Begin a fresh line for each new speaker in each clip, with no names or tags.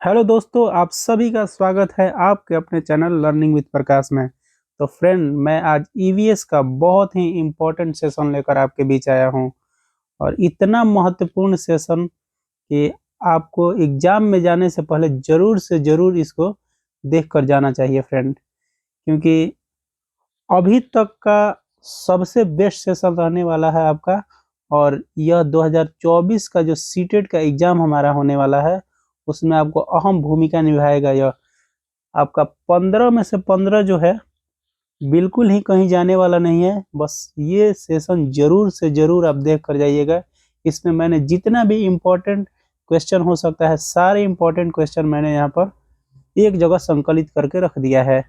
Hello दोस्तों, आप सभी का स्वागत है आपके अपने चैनल लर्निंग विद प्रकाश में। तो फ्रेंड, मैं आज ईवीएस का बहुत ही इम्पोर्टेंट सेशन लेकर आपके बीच आया हूं। और इतना महत्वपूर्ण सेशन कि आपको एग्जाम में जाने से पहले जरूर से जरूर इसको देख कर जाना चाहिए फ्रेंड। क्योंकि अभी तक का सबसे बेस्ट सेशन रहने वाला है आपका। और यह 2024 का जो सीटेट का एग्जाम हमारा होने वाला है, उसमें आपको अहम भूमिका निभाएगा यह। आपका 15 में से 15 जो है बिल्कुल ही कहीं जाने वाला नहीं है। बस ये सेशन जरूर से जरूर आप देख कर जाइएगा। इसमें मैंने जितना भी इम्पोर्टेंट क्वेश्चन हो सकता है, सारे इम्पोर्टेंट क्वेश्चन मैंने यहाँ पर एक जगह संकलित करके रख दिया है।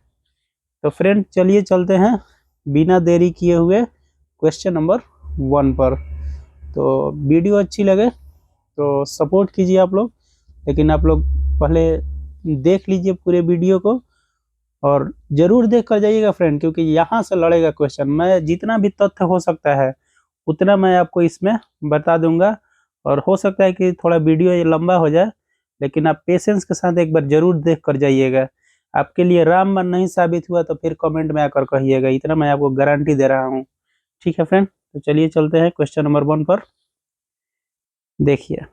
तो फ्रेंड, चलिए चलते हैं बिना देरी किए हुए क्वेश्चन नंबर 1 पर। तो वीडियो अच्छी लगे तो सपोर्ट कीजिए आप लोग, लेकिन आप लोग पहले देख लीजिए पूरे वीडियो को और जरूर देख कर जाइएगा फ्रेंड, क्योंकि यहाँ से लड़ेगा क्वेश्चन। मैं जितना भी तथ्य हो सकता है उतना मैं आपको इसमें बता दूंगा। और हो सकता है कि थोड़ा वीडियो ये लंबा हो जाए, लेकिन आप पेशेंस के साथ एक बार जरूर देख कर जाइएगा। आपके लिए रामबाण नहीं साबित हुआ तो फिर कमेंट में आकर कहिएगा, इतना मैं आपको गारंटी दे रहा हूँ। ठीक है फ्रेंड, तो चलिए चलते हैं क्वेश्चन नंबर 1 पर। देखिए,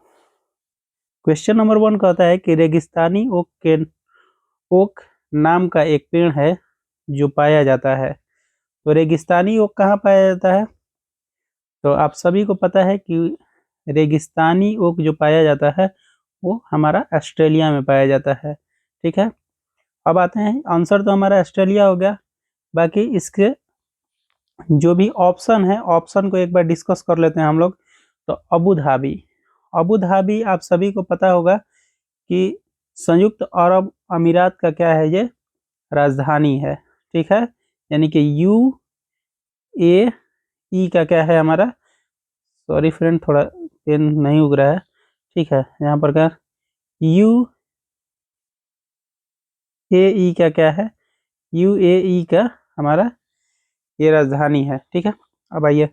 क्वेश्चन नंबर 1 कहता है कि रेगिस्तानी ओक नाम का एक पेड़ है जो पाया जाता है। तो रेगिस्तानी ओक कहाँ पाया जाता है? तो आप सभी को पता है कि रेगिस्तानी ओक जो पाया जाता है वो हमारा ऑस्ट्रेलिया में पाया जाता है। ठीक है, अब आते हैं, आंसर तो हमारा ऑस्ट्रेलिया हो गया। बाकी इसके जो भी ऑप्शन है, ऑप्शन को एक बार डिस्कस कर लेते हैं हम लोग। तो अबू धाबी, अबू धाबी आप सभी को पता होगा कि संयुक्त अरब अमीरात का क्या है, ये राजधानी है। ठीक है, यानी कि यू ए ई का क्या है हमारा, सॉरी फ्रेंड थोड़ा पेन नहीं उग रहा है। ठीक है, यहाँ पर क्या, यू ए ई का क्या है, यू ए ई का हमारा ये राजधानी है। ठीक है, अब आइए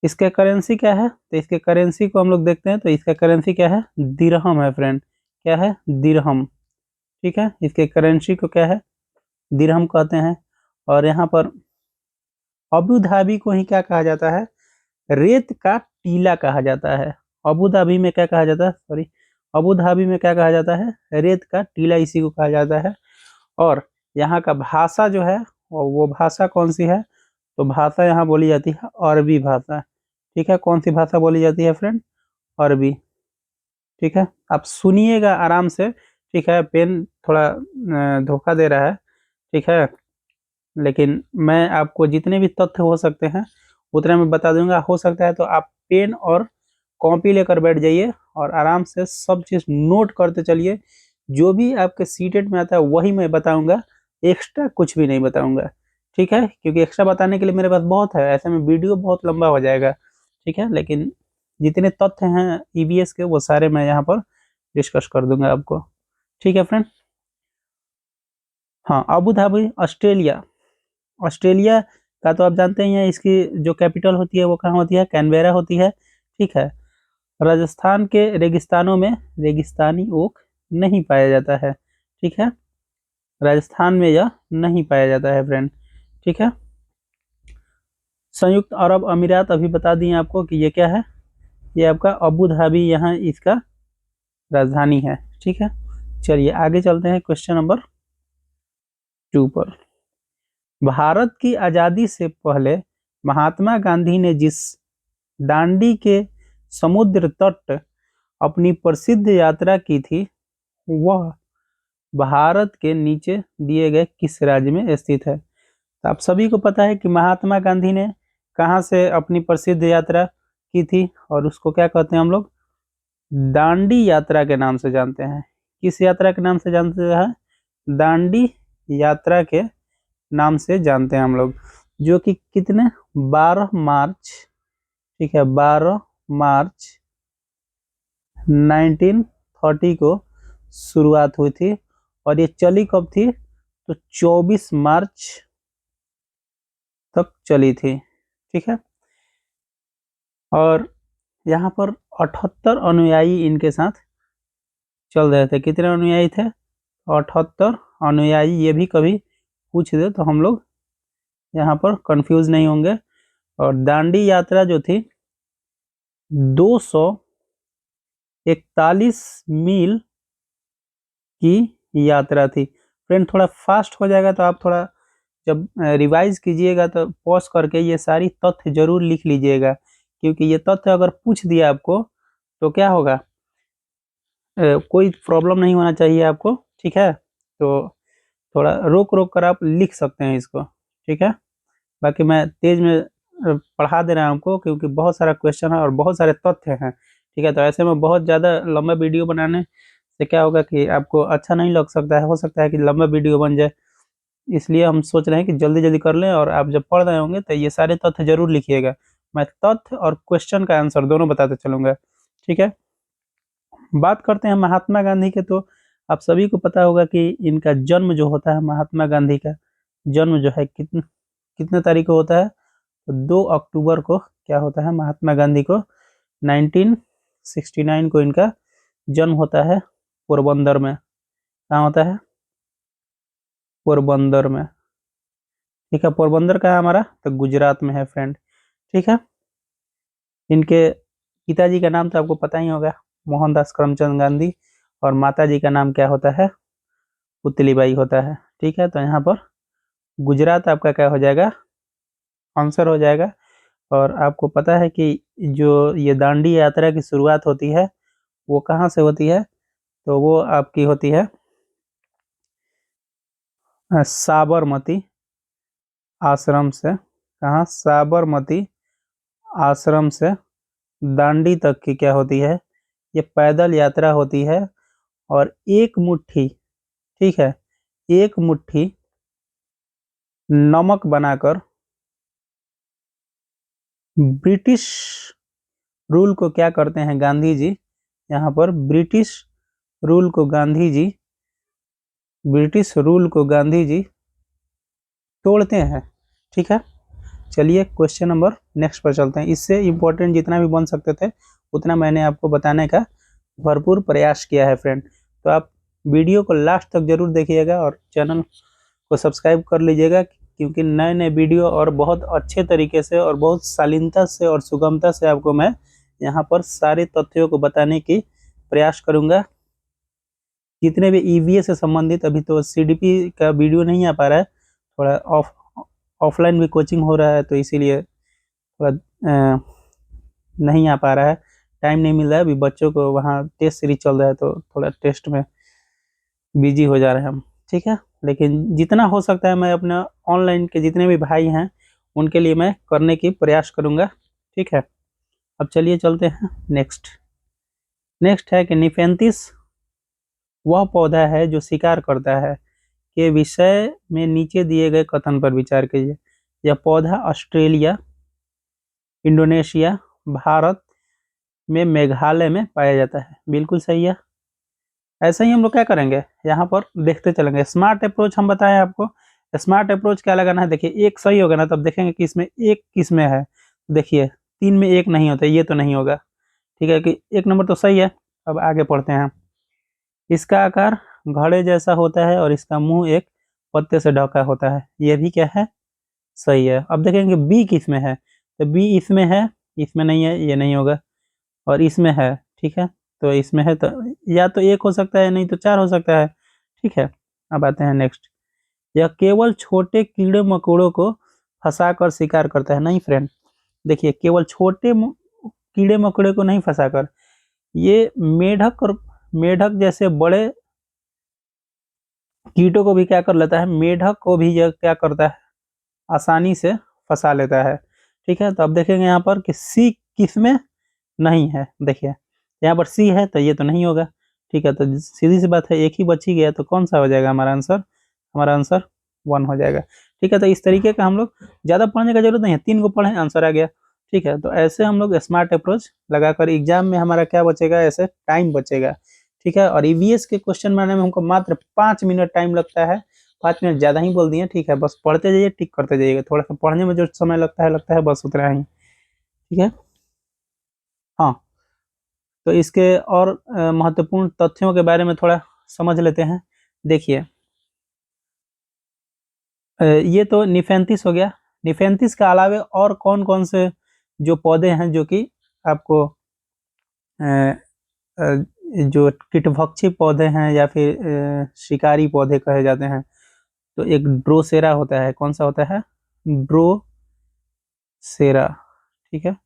इसका करेंसी क्या है। तो इसके करेंसी को हम लोग देखते हैं। तो इसका करेंसी क्या है, दिरहम है फ्रेंड। क्या है, दिरहम। ठीक है, इसके करेंसी को क्या है, दिरहम कहते हैं। और यहाँ पर अबू धाबी को ही क्या कहा जाता है, रेत का टीला कहा जाता है। अबू धाबी में क्या कहा जाता है, सॉरी, अबू धाबी में क्या कहा जाता है, रेत का टीला, इसी को कहा जाता है। और यहाँ का भाषा जो है, वो भाषा कौन सी है, तो भाषा यहाँ बोली जाती है अरबी भाषा। ठीक है, कौन सी भाषा बोली जाती है फ्रेंड, अरबी। ठीक है, आप सुनिएगा आराम से। ठीक है, पेन थोड़ा धोखा दे रहा है। ठीक है, लेकिन मैं आपको जितने भी तथ्य हो सकते हैं उतना मैं बता दूंगा। हो सकता है तो आप पेन और कॉपी लेकर बैठ जाइए और आराम से सब चीज़ नोट करते चलिए। जो भी आपके सीटेट में आता है वही मैं बताऊंगा, एक्स्ट्रा कुछ भी नहीं बताऊंगा। ठीक है, क्योंकि एक्स्ट्रा बताने के लिए मेरे पास बहुत है, ऐसे में वीडियो बहुत लंबा हो जाएगा। ठीक है, लेकिन जितने तथ्य हैं ईवीएस के वो सारे मैं यहाँ पर डिस्कस कर दूंगा आपको। ठीक है फ्रेंड। हाँ, अबू धाबी ऑस्ट्रेलिया, ऑस्ट्रेलिया का तो आप जानते ही हैं, इसकी जो कैपिटल होती है वो कहाँ होती है, कैनबेरा होती है। ठीक है, राजस्थान के रेगिस्तानों में रेगिस्तानी ओक नहीं पाया जाता है। ठीक है, राजस्थान में यह नहीं पाया जाता है फ्रेंड। ठीक है, संयुक्त अरब अमीरात अभी बता दिए आपको कि ये क्या है, ये आपका अबू धाबी यहाँ इसका राजधानी है। ठीक है, चलिए आगे चलते हैं क्वेश्चन नंबर 2 पर। भारत की आज़ादी से पहले महात्मा गांधी ने जिस दांडी के समुद्र तट अपनी प्रसिद्ध यात्रा की थी, वह भारत के नीचे दिए गए किस राज्य में स्थित है? तो आप सभी को पता है कि महात्मा गांधी ने कहाँ से अपनी प्रसिद्ध यात्रा की थी, और उसको क्या कहते हैं हम लोग, दांडी यात्रा के नाम से जानते हैं। किस यात्रा के नाम से जानते हैं, दांडी यात्रा के नाम से जानते हैं हम लोग। जो कि कितने, 12 मार्च, ठीक है, 12 मार्च 1930 को शुरुआत हुई थी। और ये चली कब थी, तो 24 मार्च तक चली थी। ठीक है, और यहाँ पर 78 अनुयायी इनके साथ चल रहे थे, कितने अनुयायी थे? 78 अनुयायी। ये भी कभी पूछ दे तो हम लोग यहाँ पर कंफ्यूज नहीं होंगे। और दांडी यात्रा जो थी 241 मील की यात्रा थी। फ्रेंड थोड़ा फास्ट हो जाएगा तो आप थोड़ा जब रिवाइज कीजिएगा तो पॉज करके ये सारी तथ्य जरूर लिख लीजिएगा, क्योंकि ये तथ्य अगर पूछ दिया आपको तो क्या होगा, कोई प्रॉब्लम नहीं होना चाहिए आपको। ठीक है, तो थोड़ा रोक रोक कर आप लिख सकते हैं इसको। ठीक है, बाकी मैं तेज में पढ़ा दे रहा हूँ आपको, क्योंकि बहुत सारा क्वेश्चन है और बहुत सारे तथ्य हैं। ठीक है, तो ऐसे में बहुत ज़्यादा लंबा वीडियो बनाने से क्या होगा कि आपको अच्छा नहीं लग सकता है, हो सकता है कि लंबा वीडियो बन जाए। इसलिए हम सोच रहे हैं कि जल्दी जल्दी कर लें, और आप जब पढ़ रहे होंगे तो ये सारे तथ्य जरूर लिखिएगा। मैं तथ्य और क्वेश्चन का आंसर दोनों बताते चलूंगा। ठीक है, बात करते हैं महात्मा गांधी के। तो आप सभी को पता होगा कि इनका जन्म जो होता है, महात्मा गांधी का जन्म जो है कितने कितने तारीख को होता है? तो 2 अक्टूबर को क्या होता है, महात्मा गांधी को 1969 को इनका जन्म होता है पोरबंदर में। कहाँ होता है? पोरबंदर में। ठीक है, पोरबंदर कहाँ है हमारा? तो गुजरात में है फ्रेंड। ठीक है, इनके पिताजी का नाम तो आपको पता ही होगा, मोहनदास करमचंद गांधी। और माता जी का नाम क्या होता है? पुतलीबाई होता है। ठीक है, तो यहाँ पर गुजरात आपका क्या हो जाएगा? आंसर हो जाएगा। और आपको पता है कि जो ये दांडी यात्रा की शुरुआत होती है वो कहाँ से होती है? तो वो आपकी होती है साबरमती आश्रम से। कहाँ? साबरमती आश्रम से दांडी तक की क्या होती है? ये पैदल यात्रा होती है। और एक मुट्ठी, ठीक है, एक मुट्ठी नमक बनाकर ब्रिटिश रूल को क्या करते हैं गांधी जी? यहाँ पर रूल को गांधी जी ब्रिटिश रूल को गांधी जी तोड़ते हैं। ठीक है, चलिए क्वेश्चन नंबर नेक्स्ट पर चलते हैं। इससे इम्पोर्टेंट जितना भी बन सकते थे उतना मैंने आपको बताने का भरपूर प्रयास किया है फ्रेंड। तो आप वीडियो को लास्ट तक जरूर देखिएगा और चैनल को सब्सक्राइब कर लीजिएगा, क्योंकि नए नए वीडियो और बहुत अच्छे तरीके से और बहुत शालीनता से और सुगमता से आपको मैं यहाँ पर सारे तथ्यों को बताने की प्रयास करूँगा। जितने भी ईवीएस से संबंधित, अभी तो सीडीपी का वीडियो नहीं आ पा रहा है, थोड़ा ऑफलाइन भी कोचिंग हो रहा है तो इसीलिए थोड़ा नहीं आ पा रहा है, टाइम नहीं मिल रहा है। अभी बच्चों को वहाँ टेस्ट सीरीज चल रहा है तो थोड़ा टेस्ट में बिजी हो जा रहे हैं हम। ठीक है, लेकिन जितना हो सकता है मैं अपना ऑनलाइन के जितने भी भाई हैं उनके लिए मैं करने की प्रयास करूँगा। ठीक है, अब चलिए चलते हैं नेक्स्ट। नेक्स्ट है कि निफेंथिस वह पौधा है जो शिकार करता है, के विषय में नीचे दिए गए कथन पर विचार कीजिए। यह पौधा ऑस्ट्रेलिया, इंडोनेशिया, भारत में मेघालय में पाया जाता है। बिल्कुल सही है। ऐसा ही हम लोग क्या करेंगे, यहाँ पर देखते चलेंगे। स्मार्ट अप्रोच हम बताएं आपको। स्मार्ट अप्रोच क्या लगाना है? देखिए, एक सही होगा ना तब देखेंगे कि इसमें एक किस में है। देखिए, 3 में एक नहीं होता, ये तो नहीं होगा। ठीक है, कि 1 नंबर तो सही है। अब आगे पढ़ते हैं। इसका आकार घड़े जैसा होता है और इसका मुंह एक पत्ते से ढका होता है। ये भी क्या है? सही है। अब देखेंगे बी किस में है, तो बी इसमें है, इसमें नहीं है, ये नहीं होगा। और इसमें है, ठीक है, तो इसमें है तो या तो 1 हो सकता है, नहीं तो 4 हो सकता है। ठीक है, अब आते हैं नेक्स्ट। यह केवल छोटे कीड़े मकोड़ों को फंसा कर शिकार करता है। नहीं फ्रेंड, देखिए, केवल छोटे कीड़े मकोड़े को नहीं फंसाकर, ये मेढक और मेढक जैसे बड़े कीटों को भी क्या कर लेता है, मेढक को भी यह क्या करता है, आसानी से फंसा लेता है। ठीक है, तो अब देखेंगे यहाँ पर कि सी किस में नहीं है। देखिए, यहाँ पर सी है तो ये तो नहीं होगा। ठीक है, तो सीधी सी बात है, एक ही बच ही गया, तो कौन सा हो जाएगा हमारा आंसर? हमारा आंसर 1 हो जाएगा। ठीक है, तो इस तरीके का हम लोग ज़्यादा पढ़ने का जरूरत नहीं है, 3 को पढ़े आंसर आ गया। ठीक है, तो ऐसे हम लोग स्मार्ट अप्रोच लगाकर एग्जाम में हमारा क्या बचेगा, ऐसे टाइम बचेगा। ठीक है, और ईवीएस के क्वेश्चन बनाने में हमको मात्र 5 मिनट टाइम लगता है। 5 मिनट ज़्यादा ही बोल दिए। ठीक है, बस पढ़ते जाइए, टिक करते जाइएगा। थोड़ा सा पढ़ने में जो समय लगता है बस उतना ही। ठीक है, हाँ, तो इसके और महत्वपूर्ण तथ्यों के बारे में थोड़ा समझ लेते हैं। देखिए, ये तो निफेंथिस हो गया। निफेंथिस के अलावे और कौन कौन से जो पौधे हैं जो कि आपको अ, जो कीटभक्षी पौधे हैं या फिर शिकारी पौधे कहे जाते हैं, तो एक ड्रोसेरा होता है। कौन सा होता है? ड्रोसेरा। ठीक है,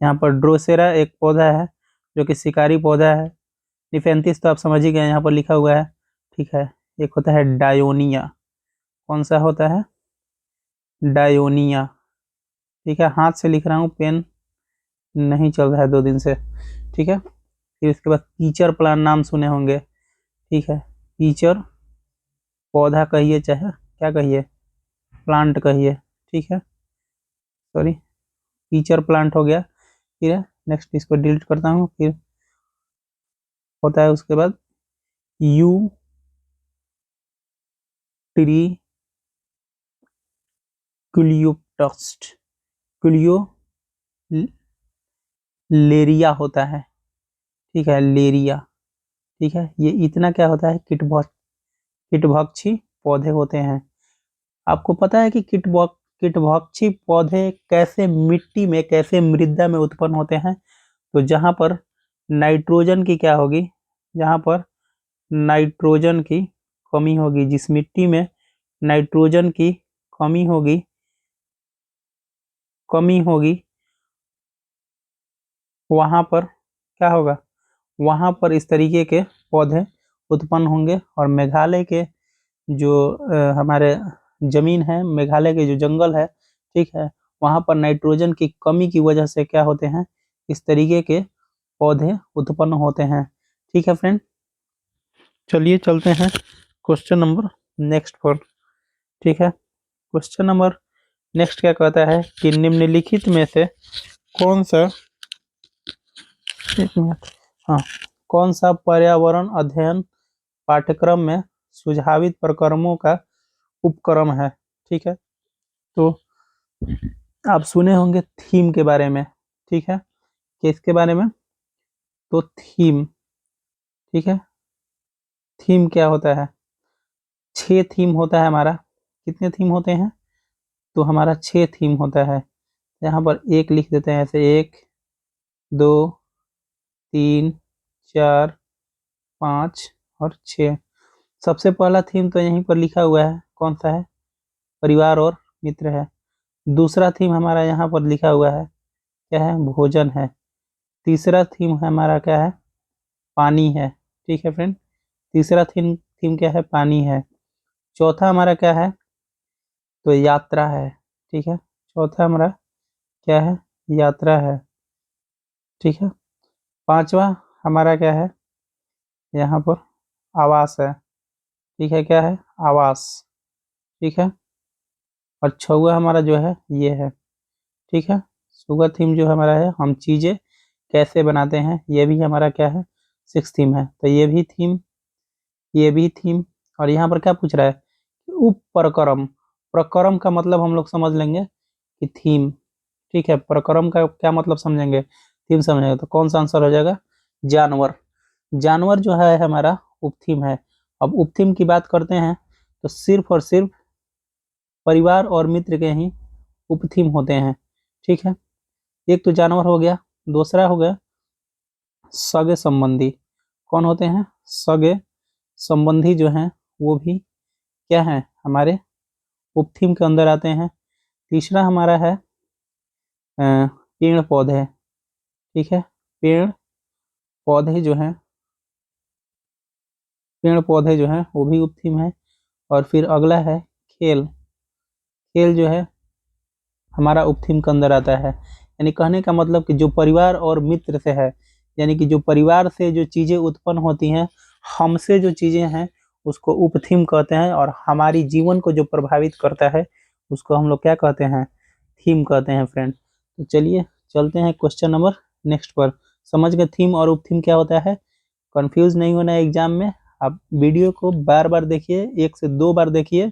यहाँ पर ड्रोसेरा एक पौधा है जो कि शिकारी पौधा है। निफेंथिस तो आप समझ ही गए, यहाँ पर लिखा हुआ है। ठीक है, एक होता है डायोनिया। कौन सा होता है? डायोनिया। ठीक है, हाथ से लिख रहा हूँ, पेन नहीं चल रहा है 2 दिन से। ठीक है, फिर इसके बाद कीचड़ प्लांट नाम सुने होंगे। ठीक है, कीचड़ पौधा कहिए चाहे क्या कहिए, प्लांट कहिए। ठीक है, सॉरी, कीचड़ प्लांट हो गया। फिर नेक्स्ट इसको डिलीट करता हूँ। फिर होता है उसके बाद यू ट्री क्लियोप्टस्ट, क्लियो लेरिया होता है। ठीक है, लेरिया। ठीक है, ये इतना क्या होता है? कीटभक्षी पौधे होते हैं। आपको पता है कि कीटभक्षी पौधे कैसे मिट्टी में, कैसे मृदा में उत्पन्न होते हैं? तो जहां पर नाइट्रोजन की क्या होगी, जहां पर नाइट्रोजन की कमी होगी, जिस मिट्टी में नाइट्रोजन की कमी होगी, वहां पर क्या होगा? वहां पर इस तरीके के पौधे उत्पन्न होंगे। और मेघालय के जो हमारे जमीन है, मेघालय के जो जंगल है, ठीक है, वहां पर नाइट्रोजन की कमी की वजह से क्या होते हैं? इस तरीके के पौधे उत्पन्न होते हैं। ठीक है फ्रेंड, चलिए चलते हैं क्वेश्चन नंबर नेक्स्ट पर। ठीक है, क्वेश्चन नंबर नेक्स्ट क्या कहता है कि निम्नलिखित में से कौन सा, एक मिनट, हाँ, कौन सा पर्यावरण अध्ययन पाठ्यक्रम में सुझावित प्रकरणों का उपक्रम है? ठीक है, तो आप सुने होंगे थीम के बारे में। ठीक है, किसके बारे में? तो थीम। ठीक है, थीम क्या होता है? 6 थीम होता है हमारा। कितने थीम होते हैं? तो हमारा 6 थीम होता है। यहाँ पर एक लिख देते हैं ऐसे, 1, 2, 3, 4, 5 और 6। सबसे पहला थीम तो यहीं पर लिखा हुआ है, कौन सा है? परिवार और मित्र है। दूसरा थीम हमारा यहाँ पर लिखा हुआ है, क्या है? भोजन है। तीसरा थीम हमारा क्या है? पानी है। ठीक है फ्रेंड, तीसरा थीम थीम क्या है? पानी है। चौथा हमारा क्या है? तो यात्रा है। ठीक है, चौथा हमारा क्या है? यात्रा है। ठीक है, पांचवा हमारा क्या है? यहाँ पर आवास है। ठीक है, क्या है? आवास। ठीक है, और छठवा हमारा जो है ये है। ठीक है, छठवा थीम जो हमारा है, हम चीजें कैसे बनाते हैं, ये भी हमारा क्या है? 6 थीम है। तो ये भी थीम, ये भी थीम। और यहाँ पर क्या पूछ रहा है? उप प्रकरम। प्रकरम का मतलब हम लोग समझ लेंगे कि थीम। ठीक है, प्रकरम का क्या मतलब समझेंगे? थीम समझेंगे। तो कौन सा आंसर हो जाएगा? जानवर। जानवर जो है हमारा उपथीम है। अब उपथीम की बात करते हैं तो सिर्फ और सिर्फ परिवार और मित्र के ही उपथीम होते हैं। ठीक है, एक तो जानवर हो गया, दूसरा हो गया सगे संबंधी। कौन होते हैं? सगे संबंधी जो हैं वो भी क्या है? हमारे उपथीम के अंदर आते हैं। तीसरा हमारा है पेड़ पौधे। ठीक है, पेड़ पौधे जो हैं, पेड़ पौधे जो हैं वो भी उपथीम है। और फिर अगला है खेल। खेल जो है हमारा उपथीम के अंदर आता है। यानी कहने का मतलब कि जो परिवार और मित्र से है, यानी कि जो परिवार से जो चीजें उत्पन्न होती हैं, हमसे जो चीजें हैं, उसको उपथीम कहते हैं। और हमारी जीवन को जो प्रभावित करता है उसको हम लोग क्या कहते हैं? थीम कहते हैं फ्रेंड। तो चलिए चलते हैं क्वेश्चन नंबर नेक्स्ट पर। समझ गए थीम और उपथीम क्या होता है? कंफ्यूज नहीं होना है एग्जाम में। आप वीडियो को बार बार देखिए, 1 से 2 बार देखिए,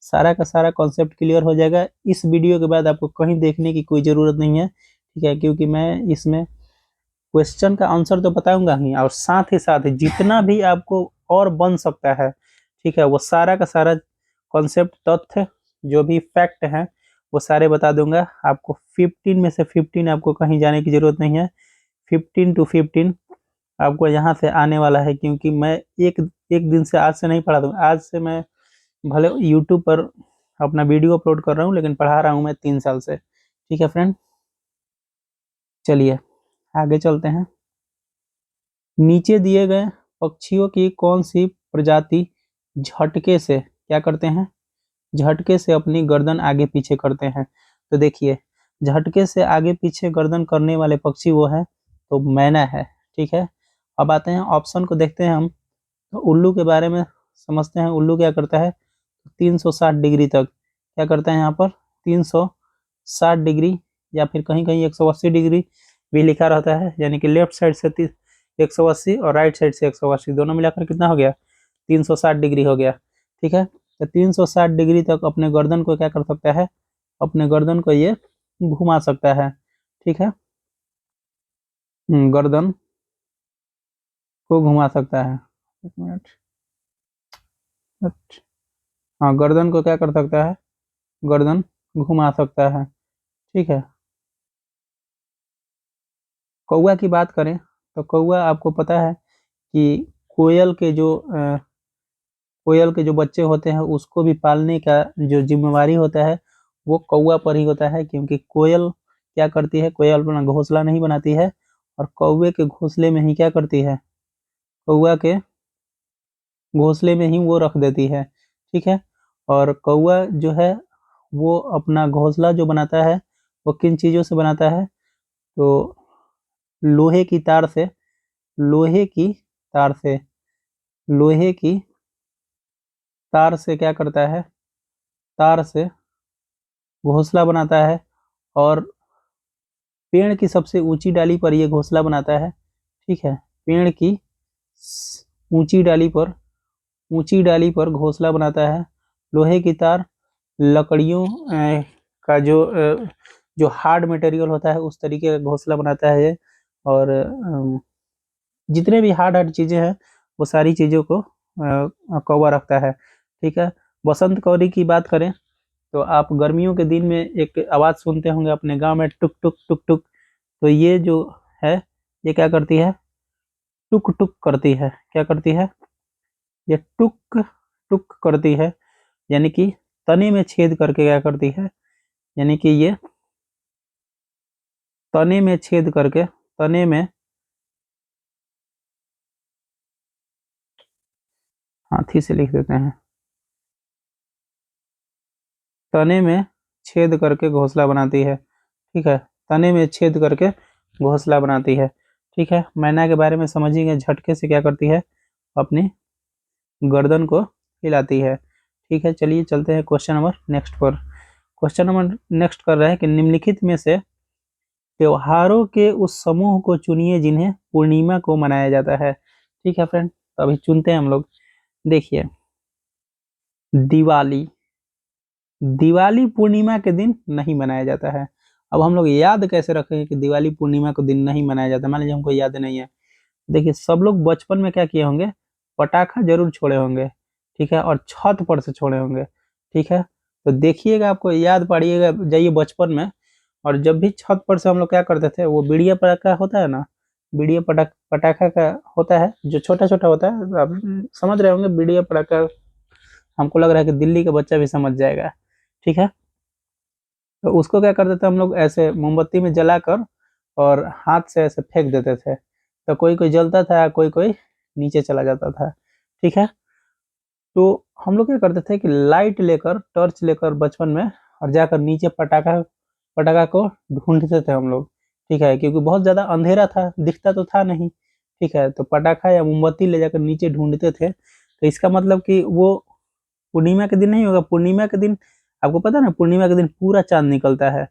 सारा का सारा कॉन्सेप्ट क्लियर हो जाएगा। इस वीडियो के बाद आपको कहीं देखने की कोई ज़रूरत नहीं है। ठीक है, क्योंकि मैं इसमें क्वेश्चन का आंसर तो बताऊंगा ही, और साथ ही साथ जितना भी आपको और बन सकता है, ठीक है, वो सारा का सारा कॉन्सेप्ट, तथ्य, जो भी फैक्ट है वो सारे बता दूंगा आपको। 15 में से 15 आपको कहीं जाने की जरूरत नहीं है। 15 to 15 आपको यहाँ से आने वाला है, क्योंकि मैं एक एक दिन से, आज से नहीं पढ़ा दूंगा। आज से मैं भले यूट्यूब पर अपना वीडियो अपलोड कर रहा हूँ, लेकिन पढ़ा रहा हूँ मैं 3 साल से। ठीक है फ्रेंड, चलिए आगे चलते हैं। नीचे दिए गए पक्षियों की कौन सी प्रजाति झटके से क्या करते हैं, झटके से अपनी गर्दन आगे पीछे करते हैं? तो देखिए, झटके से आगे पीछे गर्दन करने वाले पक्षी वो है, तो मैना है। ठीक है, अब आते हैं ऑप्शन को देखते हैं हम। तो उल्लू के बारे में समझते हैं। उल्लू क्या करता है? 360 डिग्री तक क्या करता है यहाँ पर? 360 डिग्री, या फिर कहीं कहीं 180 डिग्री भी लिखा रहता है, यानी कि लेफ्ट साइड से 180 और राइट साइड से 180, दोनों मिलाकर कितना हो गया? 360 डिग्री हो गया। ठीक है, तो 360 डिग्री तक अपने गर्दन को क्या कर सकता है? अपने गर्दन को ये घुमा सकता है। ठीक है, गर्दन को घुमा सकता है। एक मिनट, हाँ, गर्दन को क्या कर सकता है? गर्दन घुमा सकता है। ठीक है, कौवा की बात करें तो कौवा, आपको पता है कि कोयल के जो कोयल के जो बच्चे होते हैं उसको भी पालने का जो जिम्मेवारी होता है वो कौवा पर ही होता है, क्योंकि कोयल क्या करती है? कोयल अपना घोंसला नहीं बनाती है, और कौवे के घोंसले में ही क्या करती है? कौवा के घोंसले में ही वो रख देती है। ठीक है, और कौवा जो है वो अपना घोंसला जो बनाता है वो किन चीज़ों से बनाता है? तो लोहे की तार से, लोहे की तार से, लोहे की तार से क्या करता है? तार से घोंसला बनाता है, और पेड़ की सबसे ऊंची डाली पर यह घोंसला बनाता है। ठीक है, पेड़ की ऊंची डाली पर, ऊंची डाली पर घोंसला बनाता है। लोहे की तार लकड़ियों का जो हार्ड मटेरियल होता है उस तरीके का घोंसला बनाता है ये, और जितने भी हार्ड हार्ड चीजें हैं वो सारी चीजों को कवर रखता है। ठीक है, बसंत कौरी की बात करें तो आप गर्मियों के दिन में एक आवाज सुनते होंगे अपने गांव में, टुक टुक टुक टुक। तो ये जो है, ये क्या करती है? टुक टुक करती है। क्या करती है? ये टुक टुक करती है, यानी कि तने में छेद करके क्या करती है? यानी कि ये तने में छेद करके, तने में, हाथी से लिख देते हैं, तने में छेद करके घोंसला बनाती है। ठीक है, तने में छेद करके घोंसला बनाती है। ठीक है, मैना के बारे में समझिए, झटके से क्या करती है? अपनी गर्दन को हिलाती है। ठीक है, चलिए चलते हैं क्वेश्चन नंबर नेक्स्ट पर। क्वेश्चन नंबर नेक्स्ट कर रहा है कि निम्नलिखित में से त्योहारों के उस समूह को चुनिए जिन्हें पूर्णिमा को मनाया जाता है। ठीक है फ्रेंड, तो अभी चुनते हैं हम लोग। देखिए, दिवाली, दिवाली पूर्णिमा के दिन नहीं मनाया जाता है। अब हम लोग याद कैसे रखेंगे कि दिवाली पूर्णिमा को दिन नहीं मनाया जाता? मान लीजिए हमको याद नहीं है। देखिए, सब लोग बचपन में क्या किए होंगे? पटाखा जरूर छोड़े होंगे। ठीक है, और छत पर से छोड़े होंगे। ठीक है, तो देखिएगा, आपको याद पड़िएगा, जाइए बचपन में, और जब भी छत पर से हम लोग क्या करते थे, वो बीड़िया पटाखा होता है ना, बीड़िया पटाखा का होता है जो छोटा छोटा होता है, आप समझ रहे होंगे बीड़िया पटाखा। हमको लग रहा है कि दिल्ली का बच्चा भी समझ जाएगा। ठीक है, तो उसको क्या करते थे हम लोग? ऐसे मोमबत्ती में जलाकर और हाथ से ऐसे फेंक देते थे, तो कोई कोई जलता था, कोई कोई नीचे चला जाता था। ठीक है, तो हम लोग क्या करते थे कि लाइट लेकर, टॉर्च लेकर बचपन में, और जाकर नीचे पटाखा पटाखा को ढूंढते थे हम लोग। ठीक है, क्योंकि बहुत ज्यादा अंधेरा था, दिखता तो था नहीं। ठीक है, तो पटाखा या मोमबत्ती ले जाकर नीचे ढूंढते थे। तो इसका मतलब कि वो पूर्णिमा के दिन नहीं होगा। पूर्णिमा के दिन आपको पता है ना, पूर्णिमा के दिन पूरा चांद निकलता है,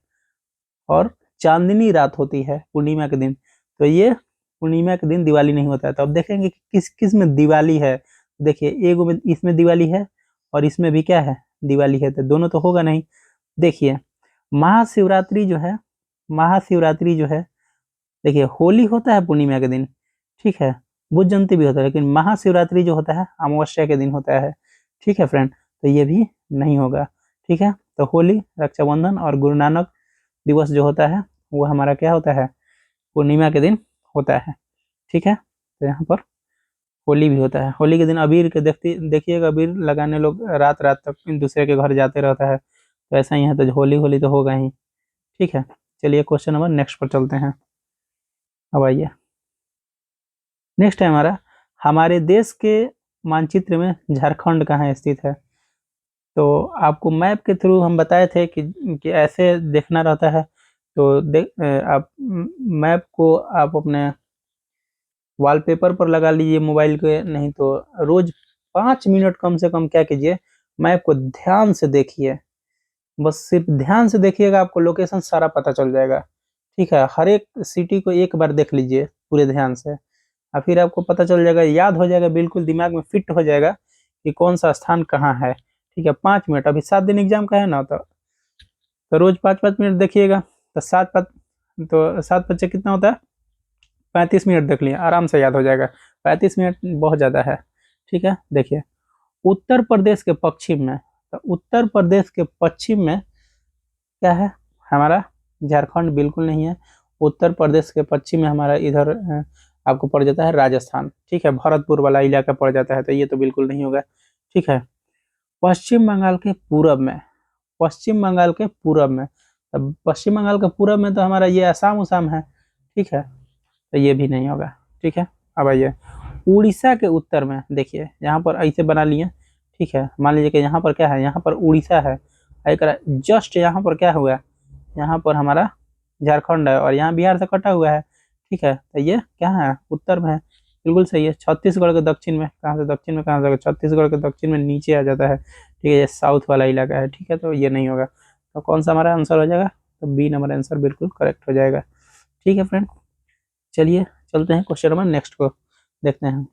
और चांदनी रात होती है पूर्णिमा के दिन। तो ये पूर्णिमा के दिन दिवाली नहीं होता है। तो अब देखेंगे कि किस किस में दिवाली है। देखिए, एगो में, इसमें दिवाली है, और इसमें भी क्या है? दिवाली है, तो दोनों तो होगा नहीं। देखिए, महाशिवरात्रि जो है, महाशिवरात्रि जो है देखिए होली होता है पूर्णिमा के दिन, ठीक है, बुध जयंती भी होता है, लेकिन महाशिवरात्रि जो होता है अमावस्या के दिन होता है, ठीक है फ्रेंड, तो ये भी नहीं होगा, ठीक है। तो होली, रक्षाबंधन और गुरु नानक दिवस जो होता है वो हमारा क्या होता है, पूर्णिमा के दिन होता है, ठीक है। तो यहाँ पर होली भी होता है, होली के दिन अबीर के देखिएगा, अबीर लगाने लोग रात रात तक एक दूसरे के घर जाते रहता है, तो ऐसा ही है, तो होली होली तो होगा ही, ठीक है। चलिए क्वेश्चन नंबर नेक्स्ट पर चलते हैं। अब आइए, नेक्स्ट है हमारा, हमारे देश के मानचित्र में झारखंड कहाँ स्थित है। तो आपको मैप के थ्रू हम बताए थे कि ऐसे देखना रहता है, तो आप मैप को आप अपने वॉलपेपर पर लगा लीजिए मोबाइल के, नहीं तो रोज 5 मिनट कम से कम क्या कीजिए, मैप को ध्यान से देखिए, बस सिर्फ ध्यान से देखिएगा, आपको लोकेशन सारा पता चल जाएगा, ठीक है। हर एक सिटी को एक बार देख लीजिए पूरे ध्यान से, और फिर आपको पता चल जाएगा, याद हो जाएगा, बिल्कुल दिमाग में फिट हो जाएगा कि कौन सा स्थान कहाँ है, ठीक है। 5 मिनट, अभी 7 दिन एग्जाम का है ना, तो रोज 5 5 मिनट देखिएगा, तो 7 बच्चे कितना होता है, 35 मिनट देख लिए, आराम से याद हो जाएगा, 35 मिनट बहुत ज़्यादा है, ठीक है। देखिए, उत्तर प्रदेश के पश्चिम में, तो उत्तर प्रदेश के पश्चिम में क्या है हमारा, झारखंड बिल्कुल नहीं है। उत्तर प्रदेश के पश्चिम में हमारा इधर आपको पड़ जाता है राजस्थान, ठीक है, भरतपुर वाला इलाका पड़ जाता है, तो ये तो बिल्कुल नहीं होगा, ठीक है। पश्चिम बंगाल के पूरब में, पश्चिम बंगाल के पूरब में, तब पश्चिम बंगाल के पूरब में तो हमारा ये असम उसाम है, ठीक है, तो ये भी नहीं होगा, ठीक है। अब आइए, उड़ीसा के उत्तर में, देखिए यहाँ पर ऐसे बना लिए, ठीक है, मान लीजिए कि यहाँ पर क्या है, यहाँ पर उड़ीसा है, एक जस्ट यहाँ पर क्या हुआ, यहाँ पर हमारा झारखंड है, और यहाँ बिहार से कटा हुआ है, ठीक है, तो ये क्या है, उत्तर में है, बिल्कुल सही है। छत्तीसगढ़ के दक्षिण में, कहाँ से दक्षिण में, कहाँ से, छत्तीसगढ़ के दक्षिण में नीचे आ जाता है, ठीक है, ये साउथ वाला इलाका है, ठीक है, तो ये नहीं होगा, तो कौन सा हमारा आंसर हो जाएगा, तो बी नंबर आंसर बिल्कुल करेक्ट हो जाएगा, ठीक है फ्रेंड। चलिए चलते हैं क्वेश्चन नंबर नेक्स्ट को देखते हैं।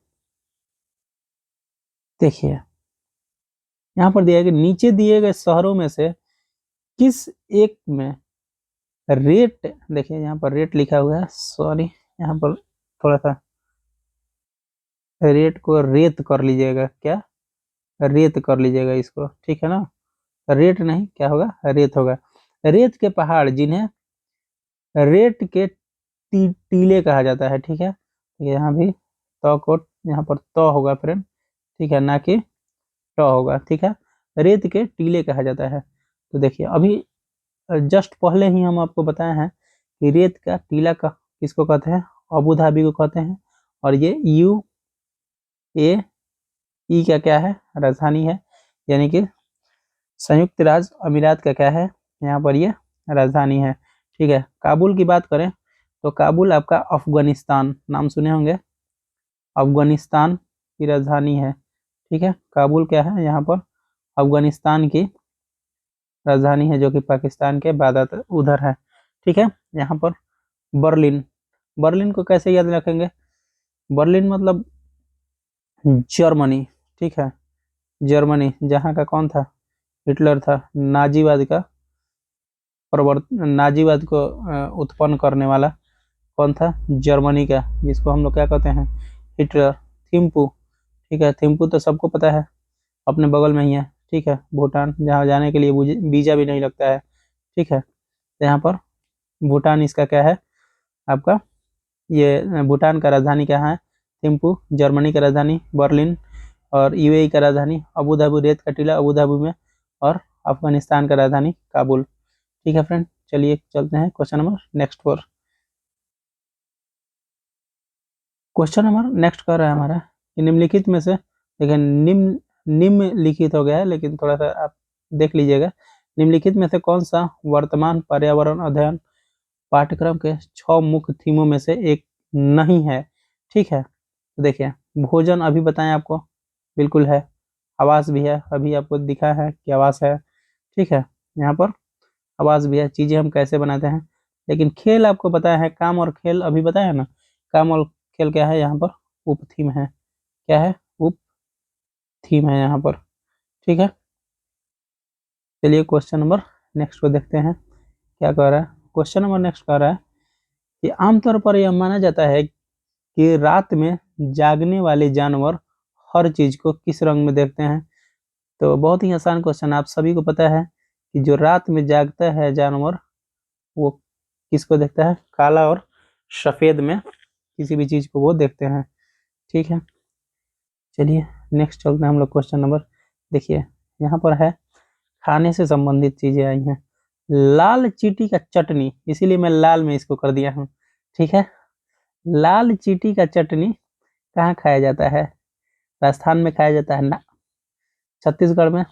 देखिए यहाँ पर दिया है कि नीचे दिए गए शहरों में से किस एक में रेट, देखिए यहाँ पर रेट लिखा हुआ है, सॉरी यहाँ पर थोड़ा सा रेट को रेत कर लीजिएगा, क्या, रेत कर लीजिएगा इसको, ठीक है ना, रेट नहीं, क्या होगा, रेत होगा। रेत के पहाड़ जिन्हें रेट के टीले कहा जाता है, ठीक है, यहाँ भी तो को यहाँ पर तो होगा फ्रेंड, ठीक है, ना कि ट होगा, ठीक है, रेत के टीले कहा जाता है। तो देखिए अभी जस्ट पहले ही हम आपको बताए हैं कि रेत का टीला का किसको कहते हैं, अबू धाबी को कहते हैं, और ये यू ए ई का क्या है, राजधानी है, यानी कि संयुक्त राज्य अमीरात का क्या है, यहाँ पर ये राजधानी है, ठीक है। काबुल की बात करें तो काबुल आपका अफगानिस्तान, नाम सुने होंगे, अफगानिस्तान की राजधानी है, ठीक है। काबुल क्या है यहाँ पर, अफगानिस्तान की राजधानी है, जो कि पाकिस्तान के बाद उधर है, ठीक है। यहाँ पर बर्लिन, बर्लिन को कैसे याद रखेंगे, बर्लिन मतलब जर्मनी, ठीक है, जर्मनी, जहाँ का कौन था, हिटलर था, नाजीवाद का नाजीवाद को उत्पन्न करने वाला कौन था, जर्मनी का, जिसको हम लोग क्या कहते हैं, हिटलर। थिम्पू, ठीक है, थिम्पू तो सबको पता है, अपने बगल में ही है, ठीक है, भूटान, जहाँ जाने के लिए वीजा भी नहीं लगता है, ठीक है। तो यहाँ पर भूटान इसका क्या है आपका, ये भूटान का राजधानी कहाँ है, थिम्पू, जर्मनी का राजधानी बर्लिन, और यूएई का राजधानी अबू धाबी, रेत का टीला अबू धाबी में, और अफगानिस्तान का राजधानी काबुल, ठीक है फ्रेंड। चलिए चलते हैं क्वेश्चन नंबर नेक्स्ट पर। क्वेश्चन नंबर नेक्स्ट कर रहा है हमारा कि निम्नलिखित में से, देखिए निम्नलिखित हो गया है, लेकिन थोड़ा सा आप देख लीजिएगा, निम्नलिखित में से कौन सा वर्तमान पर्यावरण अध्ययन पाठ्यक्रम के 6 मुख्य थीमों में से एक नहीं है, ठीक है। तो देखिए भोजन अभी बताएं आपको, बिल्कुल है, आवास भी है, अभी आपको दिखा है कि आवास है, ठीक है, यहाँ पर आवास भी है, चीजें हम कैसे बनाते हैं, लेकिन खेल आपको बताया है, काम और खेल अभी बताया है ना, काम और खेल क्या है यहाँ पर, उप थीम है, क्या है, उप थीम है यहाँ पर, ठीक है। चलिए क्वेश्चन नंबर नेक्स्ट को देखते हैं क्या कह रहा है। क्वेश्चन नंबर नेक्स्ट कह रहा है कि आमतौर पर यह माना जाता है कि रात में जागने वाले जानवर हर चीज को किस रंग में देखते हैं। तो बहुत ही आसान क्वेश्चन, आप सभी को पता है कि जो रात में जागता है जानवर वो किसको देखता है, काला और सफेद में किसी भी चीज को वो देखते हैं। ठीक है, चलिए नेक्स्ट चलते हैं हम लोग क्वेश्चन नंबर। देखिए यहाँ पर है खाने से संबंधित चीजें आई हैं। लाल चींटी का चटनी, इसीलिए मैं लाल में इसको कर दिया हूँ। ठीक है, लाल चींटी का चटनी कहाँ खाया जाता है? राजस्थान में खाया जाता है ना, छत्तीसगढ़ में,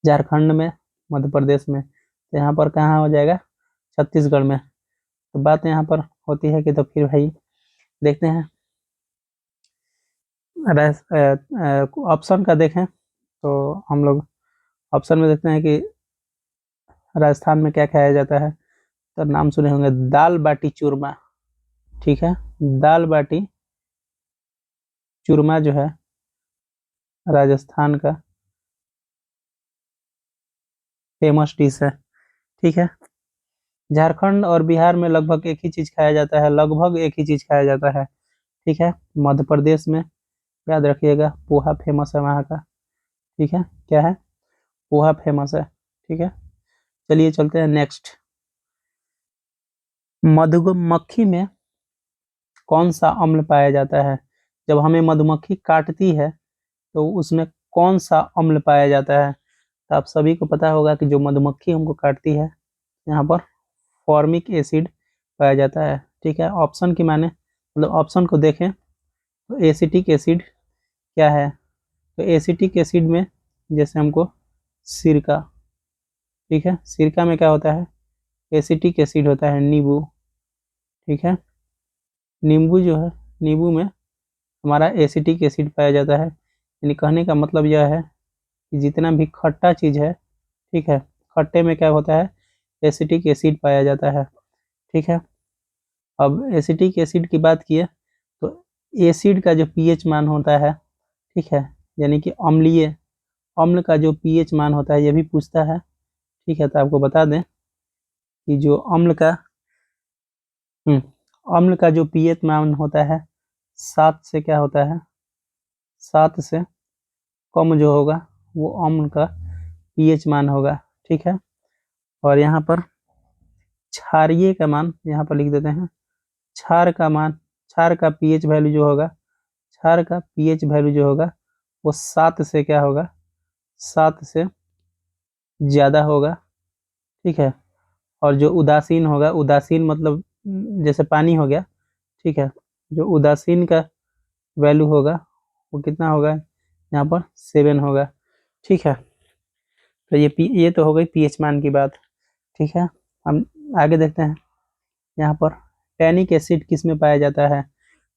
झारखंड में, मध्य प्रदेश में। तो यहाँ पर कहाँ हो जाएगा? छत्तीसगढ़ में। तो बात यहाँ पर होती है कि तो फिर भाई देखते हैं ऑप्शन का देखें तो हम लोग ऑप्शन में देखते हैं कि राजस्थान में क्या खाया जाता है। तो नाम सुने होंगे दाल बाटी चूरमा। ठीक है, दाल बाटी चूरमा जो है राजस्थान का फेमस डिश है। ठीक है, झारखंड और बिहार में लगभग एक ही चीज खाया जाता है, लगभग एक ही चीज खाया जाता है। ठीक है, मध्य प्रदेश में याद रखिएगा पोहा फेमस है वहाँ का। ठीक है, क्या है? पोहा फेमस है। ठीक है, चलिए चलते हैं नेक्स्ट। मधुमक्खी में कौन सा अम्ल पाया जाता है? जब हमें मधुमक्खी काटती है तो उसमें कौन सा अम्ल पाया जाता है? तो आप सभी को पता होगा कि जो मधुमक्खी हमको काटती है यहाँ पर फॉर्मिक एसिड पाया जाता है। ठीक है, ऑप्शन की माने मतलब ऑप्शन को देखें तो एसिटिक एसिड क्या है? तो एसिटिक एसिड में जैसे हमको सिरका, ठीक है, सिरका में क्या होता है? एसिटिक एसिड होता है नींबू। ठीक है, नींबू जो है, नींबू में हमारा एसिटिक एसिड पाया जाता है। यानी कहने का मतलब यह है कि जितना भी खट्टा चीज़ है, ठीक है, खट्टे में क्या होता है? एसिटिक एसिड पाया जाता है। ठीक है, अब एसिटिक एसिड की बात किए तो एसिड का जो पीएच मान होता है, ठीक है, यानी कि अम्लीय अम्ल का जो पीएच मान होता है ये भी पूछता है। ठीक है, तो आपको बता दें कि जो अम्ल का जो पीएच मान होता है 7 से क्या होता है? 7 से कम जो होगा वो अम्ल का पीएच मान होगा। ठीक है, और यहाँ पर क्षारीय का मान यहाँ पर लिख देते हैं। क्षार का मान, क्षार का पीएच वैल्यू जो होगा, क्षार का पीएच वैल्यू जो होगा वो 7 से क्या होगा? 7 से ज्यादा होगा। ठीक है, और जो उदासीन होगा, उदासीन मतलब जैसे पानी हो गया, ठीक है, जो उदासीन का वैल्यू होगा वो कितना होगा? यहाँ पर 7 होगा। ठीक है, तो ये तो हो गई पीएच मान की बात। ठीक है, हम आगे देखते हैं। यहाँ पर टैनिक एसिड किस में पाया जाता है?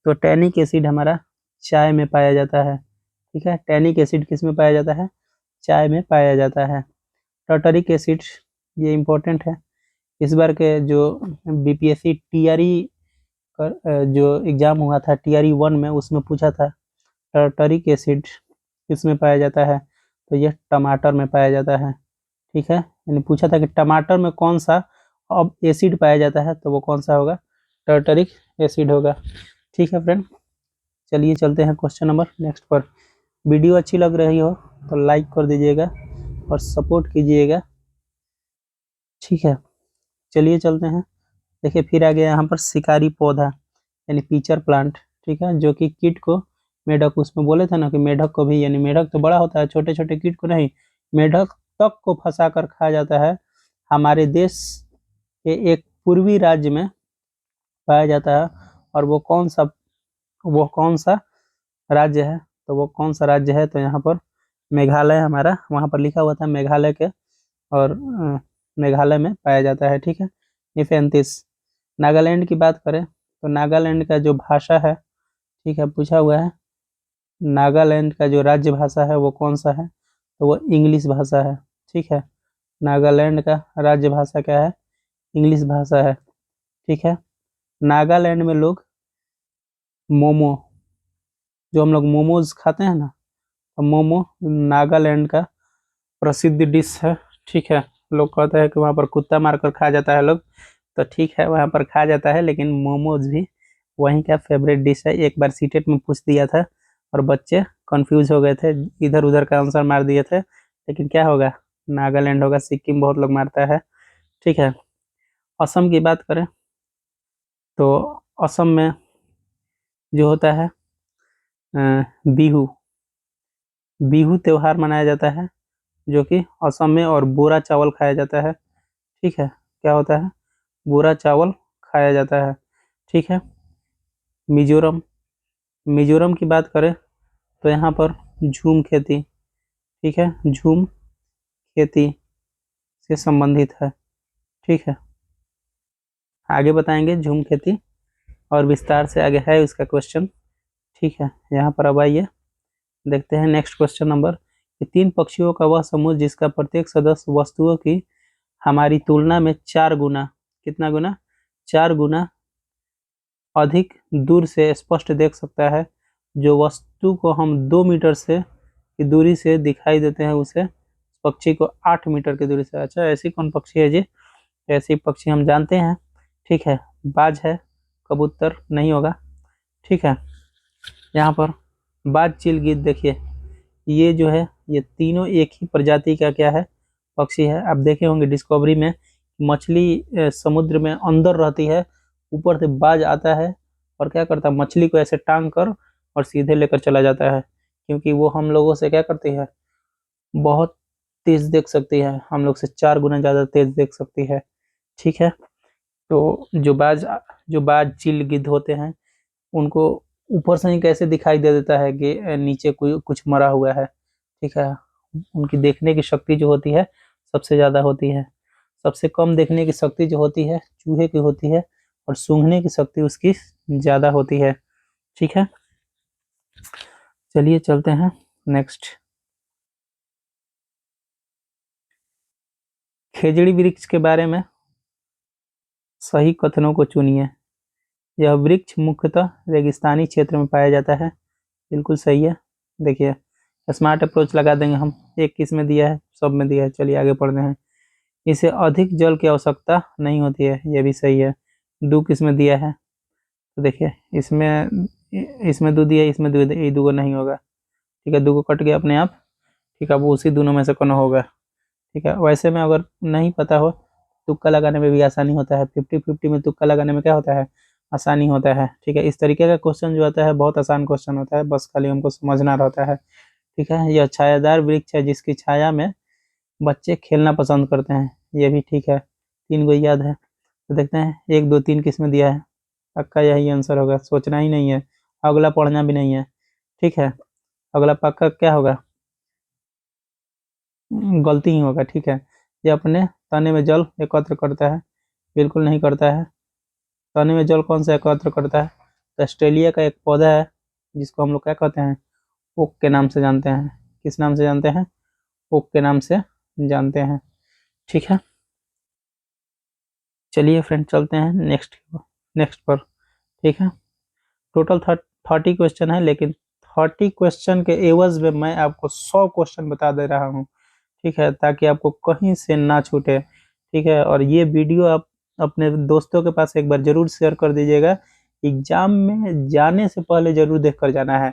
तो टैनिक एसिड हमारा चाय में पाया जाता है। ठीक है, टैनिक एसिड किस में पाया जाता है? चाय में पाया जाता है। टर्टरिक एसिड, ये इम्पोर्टेंट है, इस बार के जो बीपीएससी टीआरई जो एग्जाम हुआ था टीआरई 1 में, उसमें पूछा था टर्टरिक एसिड किसमें पाया जाता है? तो यह टमाटर में पाया जाता है। ठीक है, यानी पूछा था कि टमाटर में कौन सा अब एसिड पाया जाता है, तो वो कौन सा होगा? टर्टरिक एसिड होगा। ठीक है फ्रेंड, चलिए चलते हैं क्वेश्चन नंबर नेक्स्ट पर। वीडियो अच्छी लग रही हो तो लाइक कर दीजिएगा और सपोर्ट कीजिएगा। ठीक है, चलिए चलते हैं। देखिए फिर आ गया यहाँ पर शिकारी पौधा यानी पीचर प्लांट। ठीक है, जो कि कीट को, मेढक, उसमें बोले थे ना कि मेढक को भी, यानी मेढक तो बड़ा होता है, छोटे छोटे कीट को नहीं, मेढक तक को फंसा कर खाया जाता है। हमारे देश के एक पूर्वी राज्य में पाया जाता है। और वो कौन सा राज्य है? तो वो कौन सा राज्य है? तो यहाँ पर मेघालय हमारा, वहाँ पर लिखा हुआ था मेघालय के, और मेघालय में पाया जाता है। ठीक है, निफेंथिस। नागालैंड की बात करें तो नागालैंड का जो भाषा है, ठीक है, पूछा हुआ है नागालैंड का जो राज्य भाषा है वो कौन सा है? तो वो इंग्लिश भाषा है। ठीक है, नागालैंड का राज्य भाषा क्या है? इंग्लिश भाषा है। ठीक है, नागालैंड में लोग मोमो, जो हम लोग मोमोज खाते हैं ना, तो मोमो नागालैंड का प्रसिद्ध डिश है। ठीक है, लोग कहते हैं कि वहाँ पर कुत्ता मारकर खाया जाता है लोग, तो ठीक है वहाँ पर खा जाता है, लेकिन मोमोज भी वहीं का फेवरेट डिश है। एक बार सीटेट में पूछ दिया था और बच्चे कंफ्यूज हो गए थे, इधर उधर का आंसर मार दिए थे, लेकिन क्या होगा, नागालैंड होगा। सिक्किम बहुत लोग मारता है। ठीक है, असम की बात करें तो असम में जो होता है बिहू, बिहू त्योहार मनाया जाता है, जो कि असम में, और बोरा चावल खाया जाता है। ठीक है, क्या होता है, बोरा चावल खाया जाता है। ठीक है, मिजोरम, मिजोरम की बात करें तो यहाँ पर झूम खेती, ठीक है, झूम खेती से संबंधित है। ठीक है, आगे बताएंगे झूम खेती और विस्तार से आगे है उसका क्वेश्चन। ठीक है, यहाँ पर अब आइए देखते हैं नेक्स्ट क्वेश्चन नंबर कि तीन पक्षियों का वह समूह जिसका प्रत्येक सदस्य वस्तुओं की हमारी तुलना में 4 गुना, कितना गुना, 4 गुना अधिक दूर से स्पष्ट देख सकता है। जो वस्तु को हम 2 मीटर से की दूरी से दिखाई देते हैं उसे पक्षी को 8 मीटर की दूरी से। अच्छा, ऐसी कौन पक्षी है जी, ऐसी पक्षी हम जानते हैं। ठीक है, बाज है, कबूतर नहीं होगा। ठीक है, यहाँ पर बाज, चील, गिद्ध, देखिए ये जो है ये तीनों एक ही प्रजाति का क्या है, पक्षी है। आप देखे होंगे डिस्कवरी में मछली समुद्र में अंदर रहती है, ऊपर से बाज आता है और क्या करता है, मछली को ऐसे टांग कर और सीधे लेकर चला जाता है, क्योंकि वो हम लोगों से क्या करती है, बहुत तेज देख सकती है, हम लोग से 4 गुना ज्यादा तेज देख सकती है। ठीक है, तो जो बाज चील गिद्ध होते हैं उनको ऊपर से ही कैसे दिखाई दे देता है कि नीचे कोई कुछ मरा हुआ है। ठीक है, उनकी देखने की शक्ति जो होती है सबसे ज्यादा होती है। सबसे कम देखने की शक्ति जो होती है चूहे की होती है, और सूंघने की शक्ति उसकी ज्यादा होती है। ठीक है, चलिए चलते हैं नेक्स्ट। खेजड़ी वृक्ष के बारे में सही कथनों को चुनिए। यह वृक्ष मुख्यतः रेगिस्तानी क्षेत्र में पाया जाता है। बिल्कुल सही है। देखिए, स्मार्ट अप्रोच लगा देंगे हम, एक किस में दिया है, सब में दिया है। चलिए आगे पढ़ते हैं। इसे अधिक जल की आवश्यकता नहीं होती है, यह भी सही है। दू किस में दिया है, तो देखिए इसमें दू दिया, इसमें दू, ये दू नहीं होगा। ठीक है, दू को कट गया अपने आप। ठीक है, वो उसी दोनों में से कौन होगा। ठीक है, वैसे में अगर नहीं पता हो तुक्का लगाने में भी आसानी होता है। 50-50 में तुक्का लगाने में क्या होता है, आसानी होता है। ठीक है, इस तरीके का क्वेश्चन जो आता है बहुत आसान क्वेश्चन होता है, बस खाली हमको समझना रहता है। ठीक है, यह छायादार वृक्ष है जिसकी छाया में बच्चे खेलना पसंद करते हैं, ये भी ठीक है। 3 गो याद है, तो देखते हैं 1 2 3 किस में दिया है। पक्का यही आंसर होगा, सोचना ही नहीं है, अगला पढ़ना भी नहीं है। ठीक है, अगला पक्का क्या होगा, गलती ही होगा। ठीक है, ये अपने तने में जल एकत्र करता है, बिल्कुल नहीं करता है। तने में जल कौन सा एकत्र करता है, तो ऑस्ट्रेलिया का एक पौधा है जिसको हम लोग क्या कहते हैं, ओक के नाम से जानते हैं। किस नाम से जानते हैं, ओक के नाम से जानते हैं। ठीक है, चलिए फ्रेंड चलते हैं नेक्स्ट, नेक्स्ट पर। ठीक है, टोटल 30 क्वेश्चन है, लेकिन 30 क्वेश्चन के एवज में मैं आपको 100 क्वेश्चन बता दे रहा हूँ। ठीक है, ताकि आपको कहीं से ना छूटे। ठीक है, और ये वीडियो आप अपने दोस्तों के पास एक बार जरूर शेयर कर दीजिएगा, एग्जाम में जाने से पहले जरूर देख कर जाना है।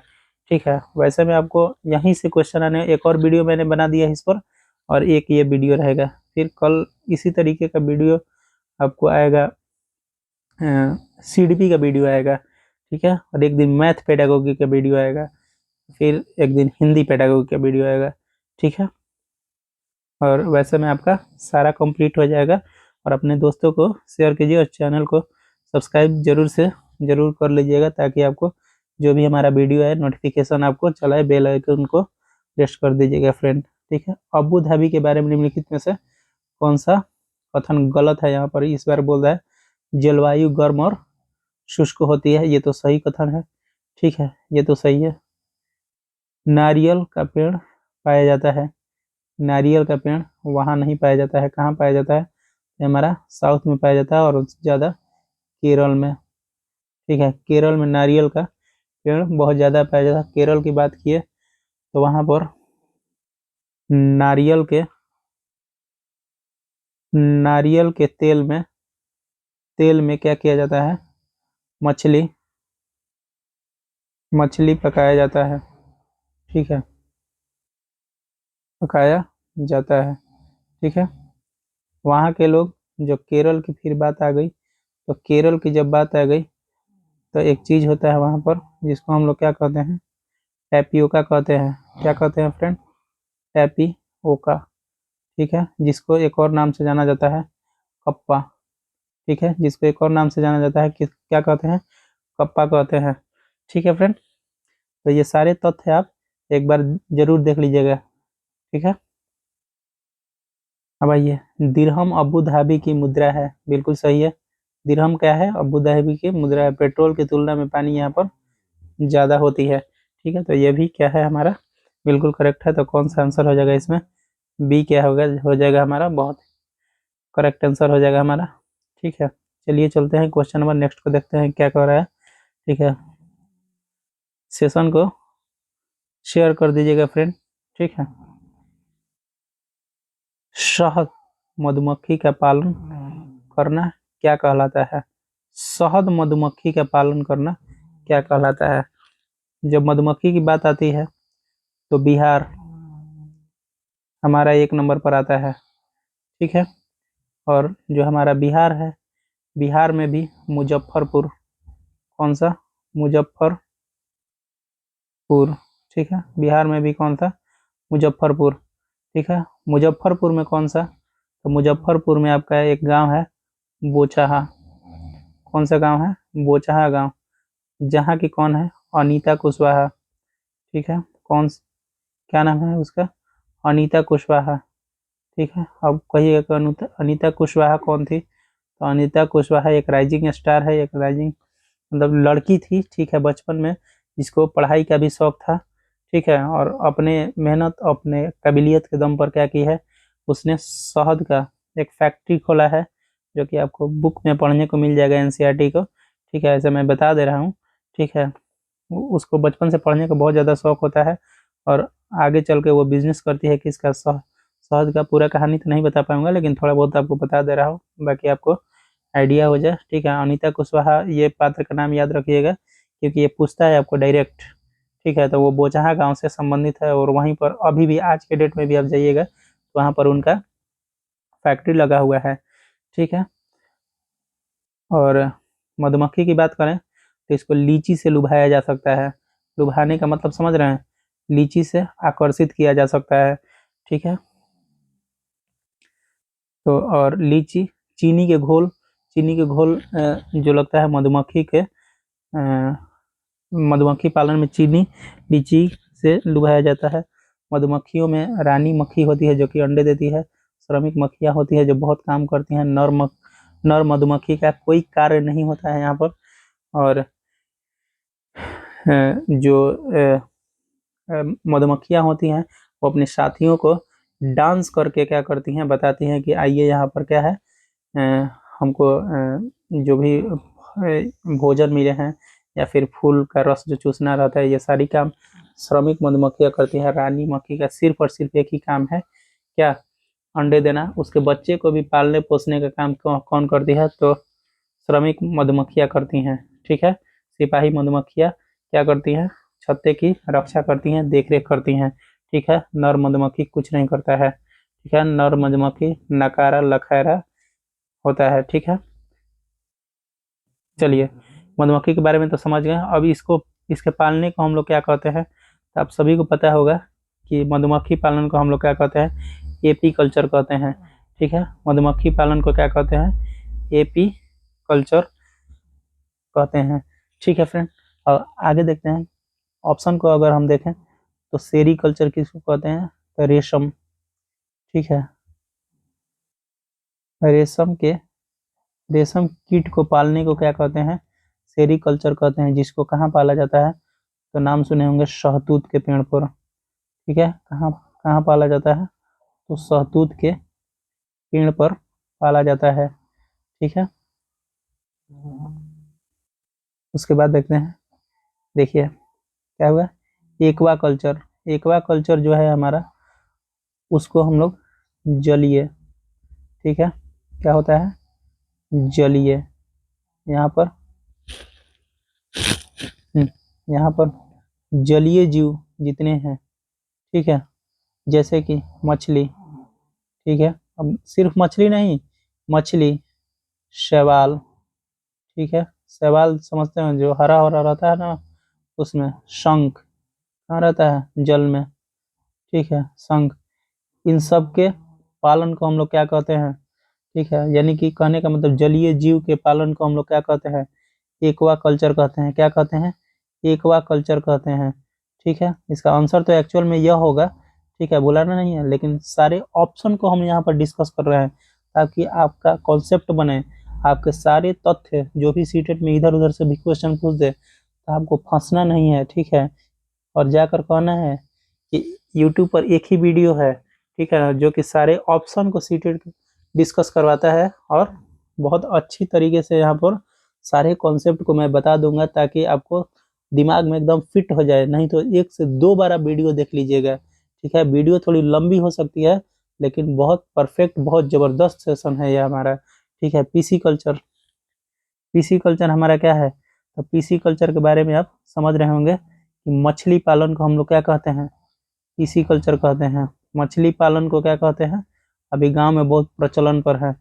ठीक है, वैसे में आपको यहीं से क्वेश्चन आने, एक और वीडियो मैंने बना दिया है इस पर, और एक ये वीडियो रहेगा। फिर कल इसी तरीके का वीडियो आपको आएगा, सीडीपी का वीडियो आएगा। ठीक है, और एक दिन मैथ पेडागोगी का वीडियो आएगा, फिर एक दिन हिंदी पेडागोगी का वीडियो आएगा। ठीक है, और वैसे में आपका सारा कंप्लीट हो जाएगा। और अपने दोस्तों को शेयर कीजिए और चैनल को सब्सक्राइब जरूर से जरूर कर लीजिएगा, ताकि आपको जो भी हमारा वीडियो है नोटिफिकेशन आपको चलाए, बेल आइकन को प्रेस कर दीजिएगा फ्रेंड। ठीक है, अबू धाबी के बारे में निम्नलिखित में से कौन सा कथन गलत है, यहाँ पर इस बार बोल रहा है जलवायु गर्म और शुष्क होती है, ये तो सही कथन है। ठीक है, ये तो सही है। नारियल का पेड़ पाया जाता है, नारियल का पेड़ वहाँ नहीं पाया जाता है, कहाँ पाया जाता है, ये हमारा साउथ में पाया जाता है, और ज़्यादा केरल में। ठीक है, केरल में नारियल का पेड़ बहुत ज़्यादा पाया जाता है। केरल की बात किए तो वहाँ पर नारियल के नारियल के तेल में तेल में क्या किया जाता है, मछली मछली पकाया जाता है। ठीक है, पकाया जाता है। ठीक है, वहाँ के लोग, जो केरल की फिर बात आ गई, तो केरल की जब बात आ गई तो एक चीज होता है वहाँ पर जिसको हम लोग क्या कहते हैं, टैपियोका कहते हैं। क्या कहते हैं फ्रेंड, टैपियोका। ठीक है, जिसको एक और नाम से जाना जाता है कप्पा। ठीक है, जिसको एक और नाम से जाना जाता है कि क्या कहते हैं, कप्पा कहते हैं। ठीक है फ्रेंड, तो ये सारे तथ्य आप एक बार जरूर देख लीजिएगा। ठीक है, अब आइए, दिरहम अबू धाबी की मुद्रा है, बिल्कुल सही है। दिरहम क्या है, अबू धाबी की मुद्रा है। पेट्रोल की तुलना में पानी यहाँ पर ज्यादा होती है। ठीक है, तो ये भी क्या है हमारा, बिल्कुल करेक्ट है। तो कौन सा आंसर हो जाएगा इसमें, बी क्या होगा, हो जाएगा हमारा, बहुत करेक्ट आंसर हो जाएगा हमारा। ठीक है, चलिए चलते हैं क्वेश्चन नंबर नेक्स्ट को, देखते हैं क्या कह रहा है। ठीक है, सेशन को शेयर कर दीजिएगा फ्रेंड। ठीक है, शहद मधुमक्खी का पालन करना क्या कहलाता है, शहद मधुमक्खी का पालन करना क्या कहलाता है। जब मधुमक्खी की बात आती है तो बिहार हमारा एक नंबर पर आता है। ठीक है, और जो हमारा बिहार है, बिहार में भी मुजफ्फरपुर, कौन सा, मुजफ्फरपुर। ठीक है, बिहार में भी कौन सा, मुजफ्फरपुर। ठीक है, मुजफ्फरपुर में कौन सा, तो मुजफ्फरपुर में आपका एक गांव है बोचहा। कौन सा गांव है, बोचहा गांव, जहाँ की कौन है, अनीता कुशवाहा। ठीक है, क्या नाम है उसका, अनीता कुशवाहा। ठीक है, अब कहिएगा कि अनीता कुशवाहा कौन थी, तो अनीता कुशवाहा एक राइजिंग स्टार है, एक राइजिंग मतलब लड़की थी। ठीक है, बचपन में जिसको पढ़ाई का भी शौक था। ठीक है, और अपने मेहनत, अपने काबिलियत के दम पर क्या की है, उसने शहद का एक फैक्ट्री खोला है, जो कि आपको बुक में पढ़ने को मिल जाएगा, एनसीईआरटी को। ठीक है, ऐसे मैं बता दे रहा हूँ। ठीक है, उसको बचपन से पढ़ने का बहुत ज़्यादा शौक होता है, और आगे चल के वो बिजनेस करती है किसका, शहद का। पूरा कहानी तो नहीं बता पाऊंगा, लेकिन थोड़ा बहुत आपको बता दे रहा हूँ, बाकी आपको आइडिया हो जाए। ठीक है, अनीता कुशवाहा ये पात्र का नाम याद रखिएगा, क्योंकि ये पूछता है आपको डायरेक्ट। ठीक है, तो वो बोचहा गांव से संबंधित है, और वहीं पर अभी भी आज के डेट में भी आप जाइएगा तो वहाँ पर उनका फैक्ट्री लगा हुआ है। ठीक है, और मधुमक्खी की बात करें तो इसको लीची से लुभाया जा सकता है। लुभाने का मतलब समझ रहे हैं, लीची से आकर्षित किया जा सकता है। ठीक है, तो और लीची, चीनी के घोल, चीनी के घोल जो लगता है मधुमक्खी के, मधुमक्खी पालन में चीनी लीची से लुभाया जाता है। मधुमक्खियों में रानी मक्खी होती है जो कि अंडे देती है। श्रमिक मक्खियाँ होती है जो बहुत काम करती हैं। नर मधुमक्खी का कोई कार्य नहीं होता है यहाँ पर। और जो मधुमक्खियाँ होती हैं वो अपने साथियों को डांस करके क्या करती हैं, बताती हैं कि आइए यहाँ पर क्या है, हमको जो भी भोजन मिले हैं, या फिर फूल का रस जो चूसना रहता है, ये सारी काम श्रमिक मधुमक्खियाँ करती है। रानी मक्खी का सिर्फ और सिर्फ एक ही काम है, क्या, अंडे देना। उसके बच्चे को भी पालने पोसने का काम कौन करती है, तो श्रमिक मधुमक्खियाँ करती हैं। ठीक है, सिपाही मधुमक्खियाँ क्या करती हैं, छत्ते की रक्षा करती हैं, देख रेख करती हैं। ठीक है, नर मधुमक्खी कुछ नहीं करता है। ठीक है, नर मधुमक्खी नकारा लखैरा होता है। ठीक है, चलिए, मधुमक्खी के बारे में तो समझ गए। अब इसको, इसके पालने को हम लोग क्या कहते हैं, तो आप सभी को पता होगा कि मधुमक्खी पालन को हम लोग क्या कहते हैं, एपी कल्चर कहते हैं। ठीक है, मधुमक्खी पालन को क्या कहते हैं, एपी कल्चर कहते हैं। ठीक है फ्रेंड, और आगे देखते हैं। ऑप्शन को अगर हम देखें तो सेरी कल्चर किसको कहते हैं, तो रेशम। ठीक है, रेशम के, रेशम कीट को पालने को क्या कहते हैं, सेरी कल्चर कहते हैं। जिसको कहाँ पाला जाता है, तो नाम सुने होंगे शहतूत के पेड़ पर। ठीक है, कहाँ कहाँ पाला जाता है, तो शहतूत के पेड़ पर पाला जाता है। ठीक है, उसके बाद देखते हैं, देखिए क्या हुआ, एक्वा कल्चर। एक्वा कल्चर जो है हमारा, उसको हम लोग जलीय, ठीक है, क्या होता है, जलीय। यहाँ पर यहाँ पर जलीय जीव जितने हैं, ठीक है, जैसे कि मछली, ठीक है, अब सिर्फ मछली नहीं, मछली, शैवाल, ठीक है, शैवाल समझते हैं जो हरा हरा रहता है ना, उसमें शंख कहाँ रहता है, जल में, ठीक है, शंख, इन सब के पालन को हम लोग क्या कहते हैं, ठीक है, यानी कि कहने का मतलब जलीय जीव के पालन को हम लोग क्या कहते हैं, एक्वा कल्चर कहते हैं। क्या कहते हैं, एक्वा कल्चर कहते हैं, ठीक है। इसका आंसर तो एक्चुअल में यह होगा, ठीक है, बुलाना नहीं है, लेकिन सारे ऑप्शन को हम यहाँ पर डिस्कस कर रहे हैं ताकि आपका कॉन्सेप्ट बने, आपके सारे तथ्य जो भी सीटेट में इधर उधर से भी क्वेश्चन पूछ दे तो आपको फंसना नहीं है, ठीक है, और जाकर कहना है कि यूट्यूब पर एक ही वीडियो है, ठीक है ना, जो कि सारे ऑप्शन को सीटेट डिस्कस करवाता है और बहुत अच्छी तरीके से यहाँ पर सारे कॉन्सेप्ट को मैं बता दूंगा ताकि आपको दिमाग में एकदम फिट हो जाए। नहीं तो 1 से 2 बार आप वीडियो देख लीजिएगा, ठीक है। वीडियो थोड़ी लंबी हो सकती है लेकिन बहुत परफेक्ट, बहुत जबरदस्त सेशन है ये हमारा, ठीक है। पीसी कल्चर, पीसी कल्चर हमारा क्या है, तो पीसी कल्चर के बारे में आप समझ रहे होंगे कि मछली पालन को हम लोग क्या कहते हैं, पीसी कल्चर कहते हैं। मछली पालन को क्या कहते हैं, अभी गांव में बहुत प्रचलन पर है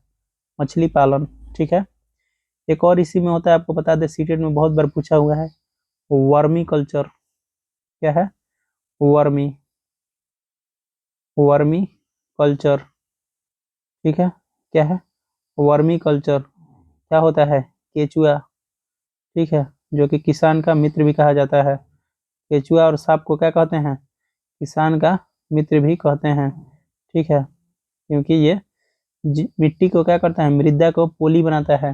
मछली पालन, ठीक है। एक और इसी में होता है, आपको बता दें, सीटेट में बहुत बार पूछा हुआ है, वर्मी कल्चर। क्या है, वर्मी, वर्मी कल्चर, ठीक है। क्या है, वर्मी कल्चर, क्या होता है, केचुआ, ठीक है, जो कि किसान का मित्र भी कहा जाता है। केचुआ और सांप को क्या कहते हैं, किसान का मित्र भी कहते हैं, ठीक है, क्योंकि ये मिट्टी को क्या करता है, मृदा को पोली बनाता है।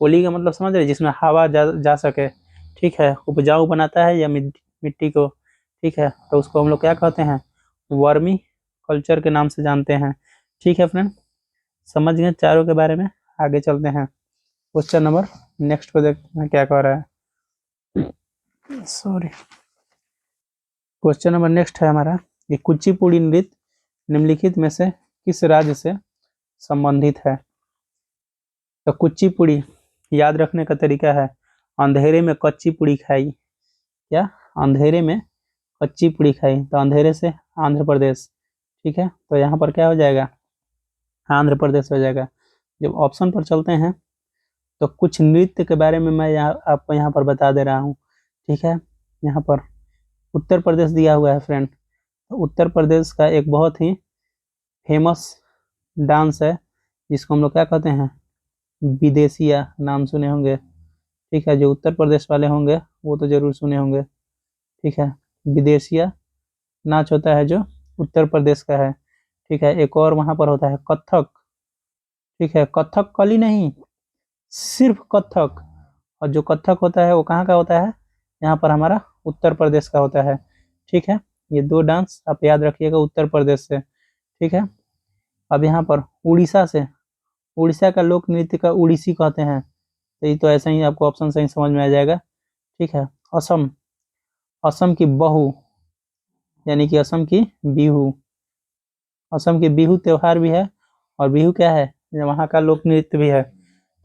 पोली का मतलब समझ रहे, जिसमें हवा जा सके, ठीक है, उपजाऊ बनाता है या मिट्टी को, ठीक है, तो उसको हम लोग क्या कहते हैं, वर्मी कल्चर के नाम से जानते हैं, ठीक है फ्रेंड। समझ गए चारों के बारे में, आगे चलते हैं क्वेश्चन नंबर नेक्स्ट को देखते हैं क्या कह रहा है। सॉरी, क्वेश्चन नंबर नेक्स्ट है हमारा, ये कुचिपुड़ी नृत्य निम्नलिखित में से किस राज्य से संबंधित है। तो कुचिपुड़ी याद रखने का तरीका है, अंधेरे में कच्ची पुड़ी खाई, क्या, अंधेरे में कच्ची पुड़ी खाई, तो अंधेरे से आंध्र प्रदेश, ठीक है, तो यहाँ पर क्या हो जाएगा, आंध्र प्रदेश हो जाएगा। जब ऑप्शन पर चलते हैं तो कुछ नृत्य के बारे में मैं आपको यहाँ पर बता दे रहा हूँ, ठीक है। यहाँ पर उत्तर प्रदेश दिया हुआ है फ्रेंड, तो उत्तर प्रदेश का एक बहुत ही फेमस डांस है जिसको हम लोग क्या कहते हैं, विदेशिया, नाम सुने होंगे, ठीक है, जो उत्तर प्रदेश वाले होंगे वो तो जरूर सुने होंगे, ठीक है। विदेशिया नाच होता है जो उत्तर प्रदेश का है, ठीक है। एक और वहां पर होता है कथक, ठीक है, कथक कली नहीं, सिर्फ कथक, और जो कथक होता है वो कहाँ का होता है, यहाँ पर हमारा उत्तर प्रदेश का होता है, ठीक है। ये 2 डांस आप याद रखिएगा उत्तर प्रदेश से, ठीक है। अब यहाँ पर उड़ीसा से, उड़ीसा का लोक नृत्य का उड़ीसी कहते हैं, तो ये तो ऐसा ही आपको ऑप्शन सही समझ में आ जाएगा, ठीक है। असम, असम की बहू, यानी कि असम की बिहू, असम की बिहू त्योहार भी है और बिहू क्या है, वहाँ का लोक नृत्य भी है,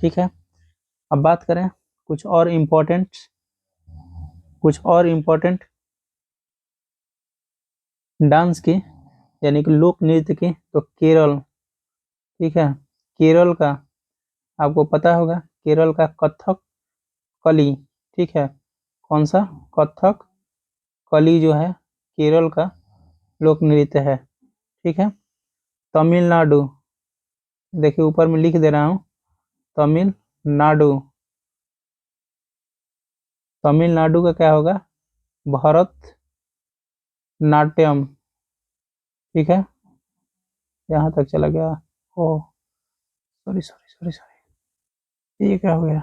ठीक है। अब बात करें कुछ और इम्पोर्टेंट, कुछ और इम्पोर्टेंट डांस की, यानी कि लोक नृत्य की, तो केरल, ठीक है, केरल का आपको पता होगा, केरल का कथक कली, ठीक है, कौन सा, कथक कली जो है केरल का लोक नृत्य है, ठीक है। तमिलनाडु, देखिए ऊपर में लिख दे रहा हूँ, तमिलनाडु, तमिलनाडु का क्या होगा, भरत नाट्यम, ठीक है। यहाँ तक चला गया, ओ सॉरी सॉरी सॉरी सॉरी, ये क्या हो गया,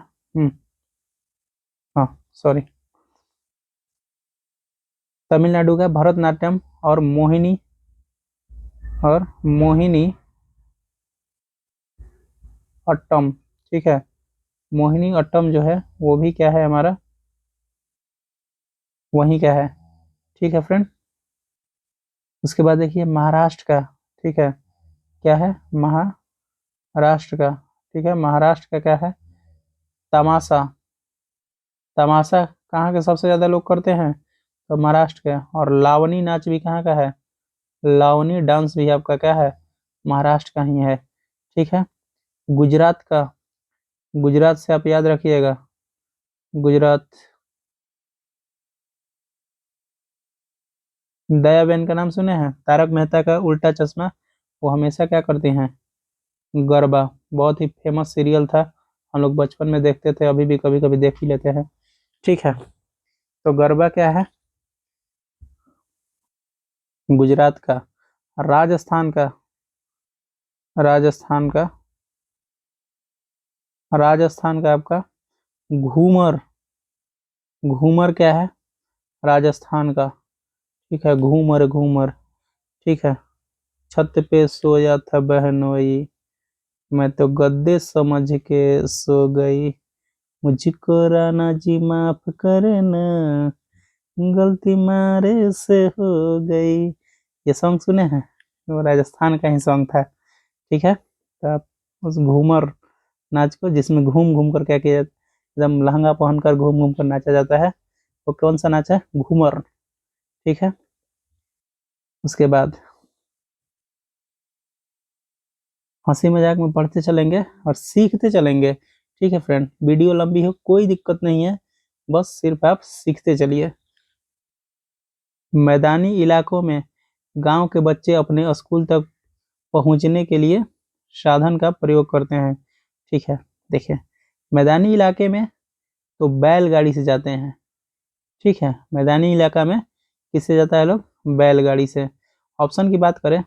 हाँ सॉरी, तमिलनाडु का भरतनाट्यम और मोहिनी, और मोहिनी अट्टम, ठीक है, मोहिनी अट्टम जो है वो भी क्या है हमारा, वही क्या है, ठीक है फ्रेंड। उसके बाद देखिए महाराष्ट्र का, ठीक है, क्या है, महाराष्ट्र का, ठीक है, महाराष्ट्र का क्या है, तमाशा, तमाशा कहाँ के सबसे ज्यादा लोग करते हैं? तो महाराष्ट्र के। और लावनी नाच भी कहाँ का है? लावनी डांस भी आपका क्या है? महाराष्ट्र का ही है। ठीक है। गुजरात का, गुजरात से आप याद रखिएगा, गुजरात, दयाबेन का नाम सुने हैं? तारक मेहता का उल्टा चश्मा, वो हमेशा क्या करती हैं? गरबा। बहुत ही फेमस सीरियल था, हम लोग बचपन में देखते थे, अभी भी कभी कभी देख ही लेते हैं। ठीक है। तो गरबा क्या है? गुजरात का। राजस्थान का, राजस्थान का, राजस्थान का आपका घूमर, घूमर क्या है? राजस्थान का। ठीक है, घूमर, घूमर। ठीक है। छत पे सोया था बहनोई, मैं तो गद्दे समझ के सो गई, मुझको राणा जी माफ करना, गलती मारे से हो गई। ये सॉन्ग सुने हैं? वो राजस्थान का ही सॉन्ग था। ठीक है। तो आप उस घूमर नाच को, जिसमें घूम घूम कर क्या किया जाता, एकदम लहंगा पहनकर घूम घूम कर नाचा जाता है, वो कौन सा नाच है? घूमर। ठीक है। उसके बाद हंसी मजाक में पढ़ते चलेंगे और सीखते चलेंगे। ठीक है फ्रेंड, वीडियो लंबी हो कोई दिक्कत नहीं है, बस सिर्फ आप सीखते चलिए। मैदानी इलाकों में गांव के बच्चे अपने स्कूल तक पहुंचने के लिए साधन का प्रयोग करते हैं। ठीक है। देखिए, मैदानी इलाके में तो बैलगाड़ी से जाते हैं। ठीक है। मैदानी इलाका में किससे जाता है लोग? बैलगाड़ी से। ऑप्शन की बात करें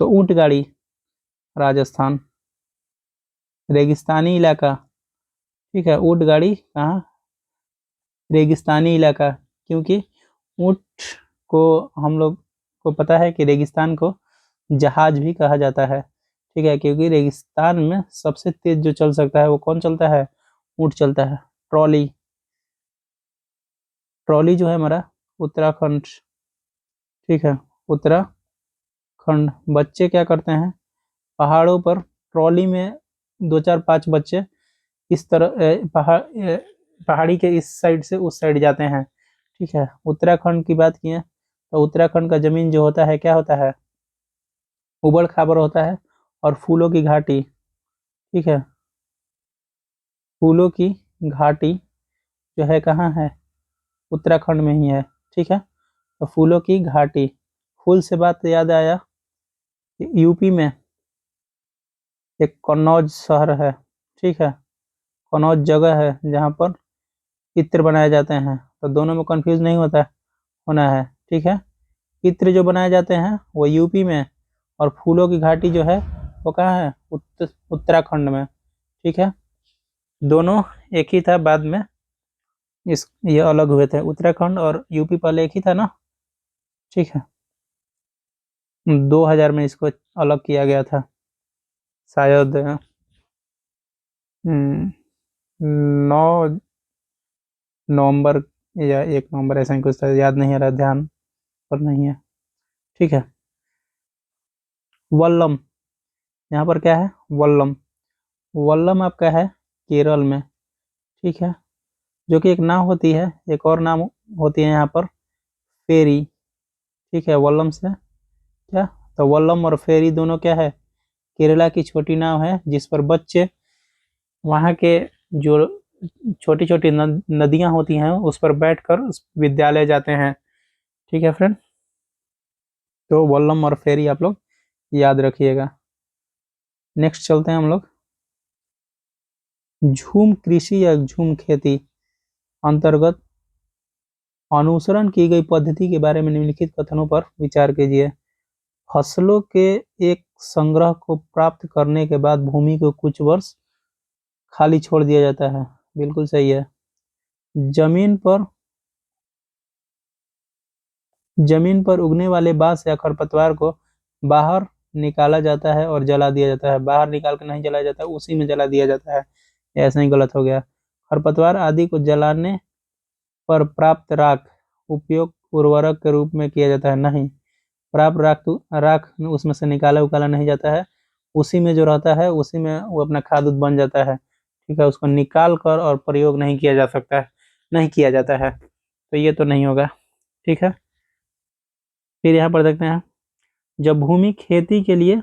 तो ऊंट गाड़ी, राजस्थान। रेगिस्तानी इलाका, ठीक है, ऊंट गाड़ी कहाँ? रेगिस्तानी इलाका। क्योंकि ऊंट को हम लोग को पता है कि रेगिस्तान को जहाज भी कहा जाता है। ठीक है, क्योंकि रेगिस्तान में सबसे तेज जो चल सकता है वो कौन चलता है? ऊंट चलता है। ट्रॉली, ट्रॉली जो है हमारा उत्तराखंड। ठीक है, उत्तराखंड। बच्चे क्या करते हैं? पहाड़ों पर ट्रॉली में दो चार पांच बच्चे इस तरह पहाड़ी के इस साइड से उस साइड जाते हैं। ठीक है। उत्तराखंड की बात किए तो उत्तराखंड का जमीन जो होता है क्या होता है? उबड़ खाबड़ होता है और फूलों की घाटी। ठीक है। फूलों की घाटी जो है कहाँ है? उत्तराखंड में ही है। ठीक है। तो फूलों की घाटी, फूल से बात याद आया, यूपी में एक कन्नौज शहर है। ठीक है। कन्नौज जगह है जहाँ पर इत्र बनाए जाते हैं, तो दोनों में कंफ्यूज नहीं होना है। ठीक है। इत्र जो बनाए जाते हैं वो यूपी में, और फूलों की घाटी जो है वो कहाँ है? उत्तराखंड में। ठीक है। दोनों एक ही था, बाद में ये अलग हुए थे। उत्तराखंड और यूपी पहले एक ही था ना। ठीक है। 2000 में इसको अलग किया गया था शायद। 9 नवंबर या 1 नवंबर, ऐसा ही कुछ था, याद नहीं आ रहा, ध्यान पर नहीं है। ठीक है। वल्लम, यहाँ पर क्या है? वल्लम। वल्लम आपका है केरल में। ठीक है। जो कि एक नाव होती है, एक और नाम होती है यहाँ पर, फेरी। ठीक है। वल्लम से क्या? तो वल्लम और फेरी दोनों क्या है? केरला की छोटी नाव है जिस पर बच्चे वहाँ के जो छोटी छोटी नदियाँ होती हैं उस पर बैठकर विद्यालय जाते हैं। ठीक है फ्रेंड, तो वल्लम और फेरी आप लोग याद रखिएगा। नेक्स्ट चलते हैं हम लोग। झूम कृषि या झूम खेती अंतर्गत अनुसरण की गई पद्धति के बारे में निम्नलिखित कथनों पर विचार कीजिए। फसलों के एक संग्रह को प्राप्त करने के बाद भूमि को कुछ वर्ष खाली छोड़ दिया जाता है। बिल्कुल सही है। जमीन पर जमीन पर उगने वाले बांस या खरपतवार को बाहर निकाला जाता है और जला दिया जाता है। बाहर निकाल कर नहीं जलाया जाता, उसी में जला दिया जाता है। ऐसा ही गलत हो गया। खरपतवार आदि को जलाने पर प्राप्त राख उपयोग उर्वरक के रूप में किया जाता है। नहीं, प्राप्त राख उसमें से निकाला उकाला नहीं जाता है, उसी में जो रहता है उसी में वो अपना खाद उद बन जाता है। ठीक है, उसको निकाल कर और प्रयोग नहीं किया जा सकता है, नहीं किया जाता है, तो ये तो नहीं होगा। ठीक है, फिर यहाँ पर देखते हैं, जब भूमि खेती के लिए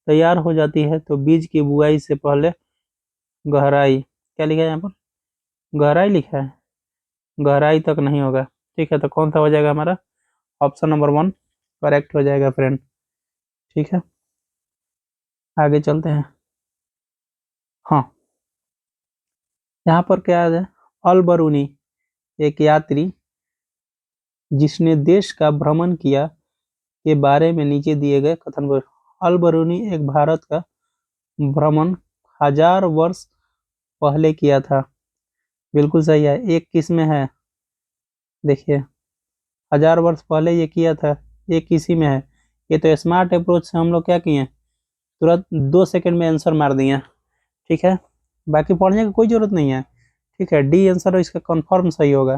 तैयार हो जाती है तो बीज की बुआई से पहले गहराई, क्या लिखा है यहाँ पर, गहराई लिखा है, गहराई तक नहीं होगा। ठीक है, तो कौन सा हो जाएगा हमारा, ऑप्शन नंबर 1 करेक्ट हो जाएगा फ्रेंड। ठीक है, आगे चलते हैं। हाँ, यहाँ पर क्या है, अल बरूनी एक यात्री जिसने देश का भ्रमण किया के बारे में नीचे दिए गए कथन को। अल बरूनी एक भारत का भ्रमण 1000 वर्ष पहले किया था। बिल्कुल सही है, एक किस में है, देखिए 1000 वर्ष पहले ये किया था, एक इसी में है। ये तो स्मार्ट अप्रोच से हम लोग क्या किए, तुरंत 2 सेकंड में आंसर मार दिए। ठीक है, बाकी पढ़ने की कोई जरूरत नहीं है। ठीक है, डी आंसर इसका कंफर्म सही होगा।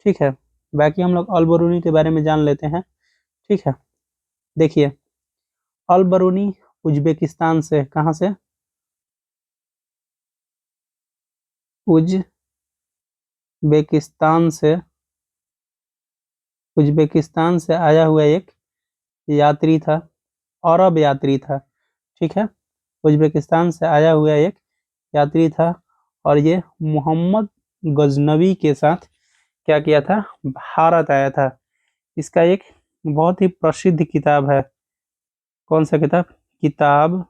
ठीक है, बाकी हम लोग अल बरूनी के बारे में जान लेते हैं। ठीक है, देखिए अल बरूनी उज्बेकिस्तान से, कहाँ से, उज्बेकिस्तान से, उज्बेकिस्तान से आया हुआ एक यात्री था, अरब यात्री था। ठीक है, उज्बेकिस्तान से आया हुआ एक यात्री था, और ये मोहम्मद गजनवी के साथ क्या किया था, भारत आया था। इसका एक बहुत ही प्रसिद्ध किताब है, कौन सा किताब, किताब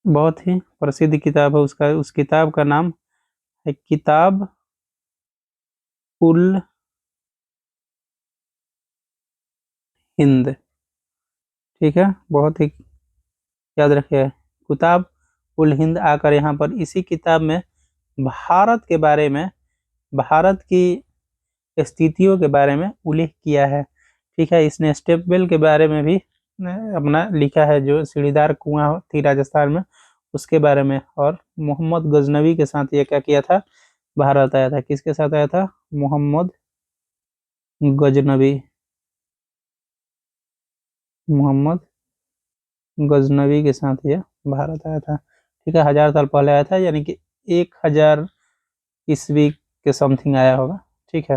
बहुत ही प्रसिद्ध किताब है उसका, उस किताब का नाम है किताब उल हिंद। ठीक है, बहुत ही याद रखिए, किताब उल हिंद आकर यहाँ पर इसी किताब में भारत के बारे में, भारत की स्थितियों के बारे में उल्लेख किया है। ठीक है, इसने स्टेप वेल के बारे में भी अपना लिखा है, जो सीढ़ीदार कुआं थी राजस्थान में उसके बारे में। और मोहम्मद गजनवी के साथ ये क्या किया था, भारत आया था। किसके साथ आया था, मोहम्मद गजनवी, मोहम्मद गजनवी के साथ ये भारत आया था। ठीक है, 1000 साल पहले आया था, यानी कि 1000 ईस्वी के समथिंग आया होगा। ठीक है,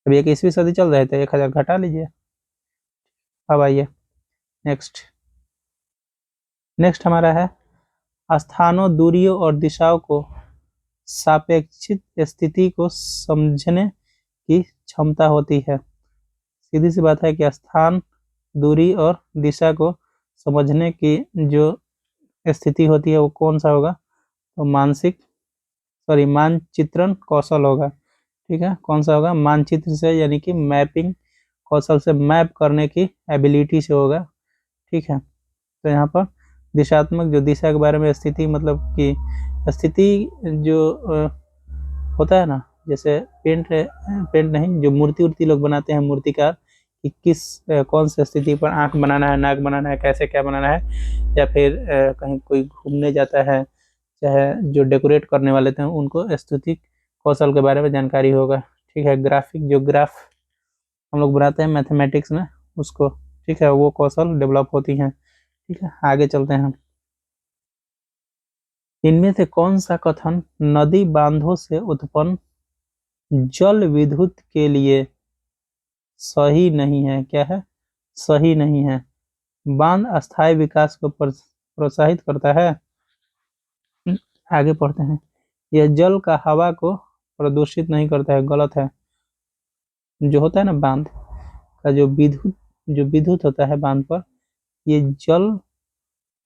अभी 21वीं सदी चल रहे थे, 1000 घटा लीजिए। अब आइए नेक्स्ट, नेक्स्ट हमारा है, स्थानों, दूरियों और दिशाओं को सापेक्षिक स्थिति को समझने की क्षमता होती है। सीधी सी बात है कि स्थान, दूरी और दिशा को समझने की जो स्थिति होती है वो कौन सा होगा, तो मानचित्रण कौशल होगा। ठीक है, कौन सा होगा, मानचित्र से, यानी कि मैपिंग कौशल से, मैप करने की एबिलिटी से होगा। ठीक है, तो यहाँ पर दिशात्मक, जो दिशा के बारे में, स्थिति मतलब कि स्थिति जो होता है ना, जैसे पेंट नहीं, जो मूर्ति उर्ति लोग बनाते हैं मूर्तिकार, कि किस कौन सी स्थिति पर आंख बनाना है, नाक बनाना है, कैसे क्या बनाना है, या फिर कहीं कोई घूमने जाता है, चाहे जो डेकोरेट करने वाले थे उनको स्थिति कौशल के बारे में जानकारी होगा। ठीक है, ग्राफिक, जो ग्राफ हम लोग बनाते हैं मैथमेटिक्स में उसको, ठीक है, वो कौशल डेवलप होती हैं। ठीक है, आगे चलते हैं। इनमें से कौन सा कथन नदी बांधों से उत्पन्न जल विद्युत के लिए सही नहीं है, क्या है, सही नहीं है। बांध अस्थायी विकास को प्रोत्साहित करता है। आगे पढ़ते हैं, यह जल का हवा को प्रदूषित नहीं करता है, गलत है। जो होता है ना बांध का जो विद्युत होता है बांध पर, ये जल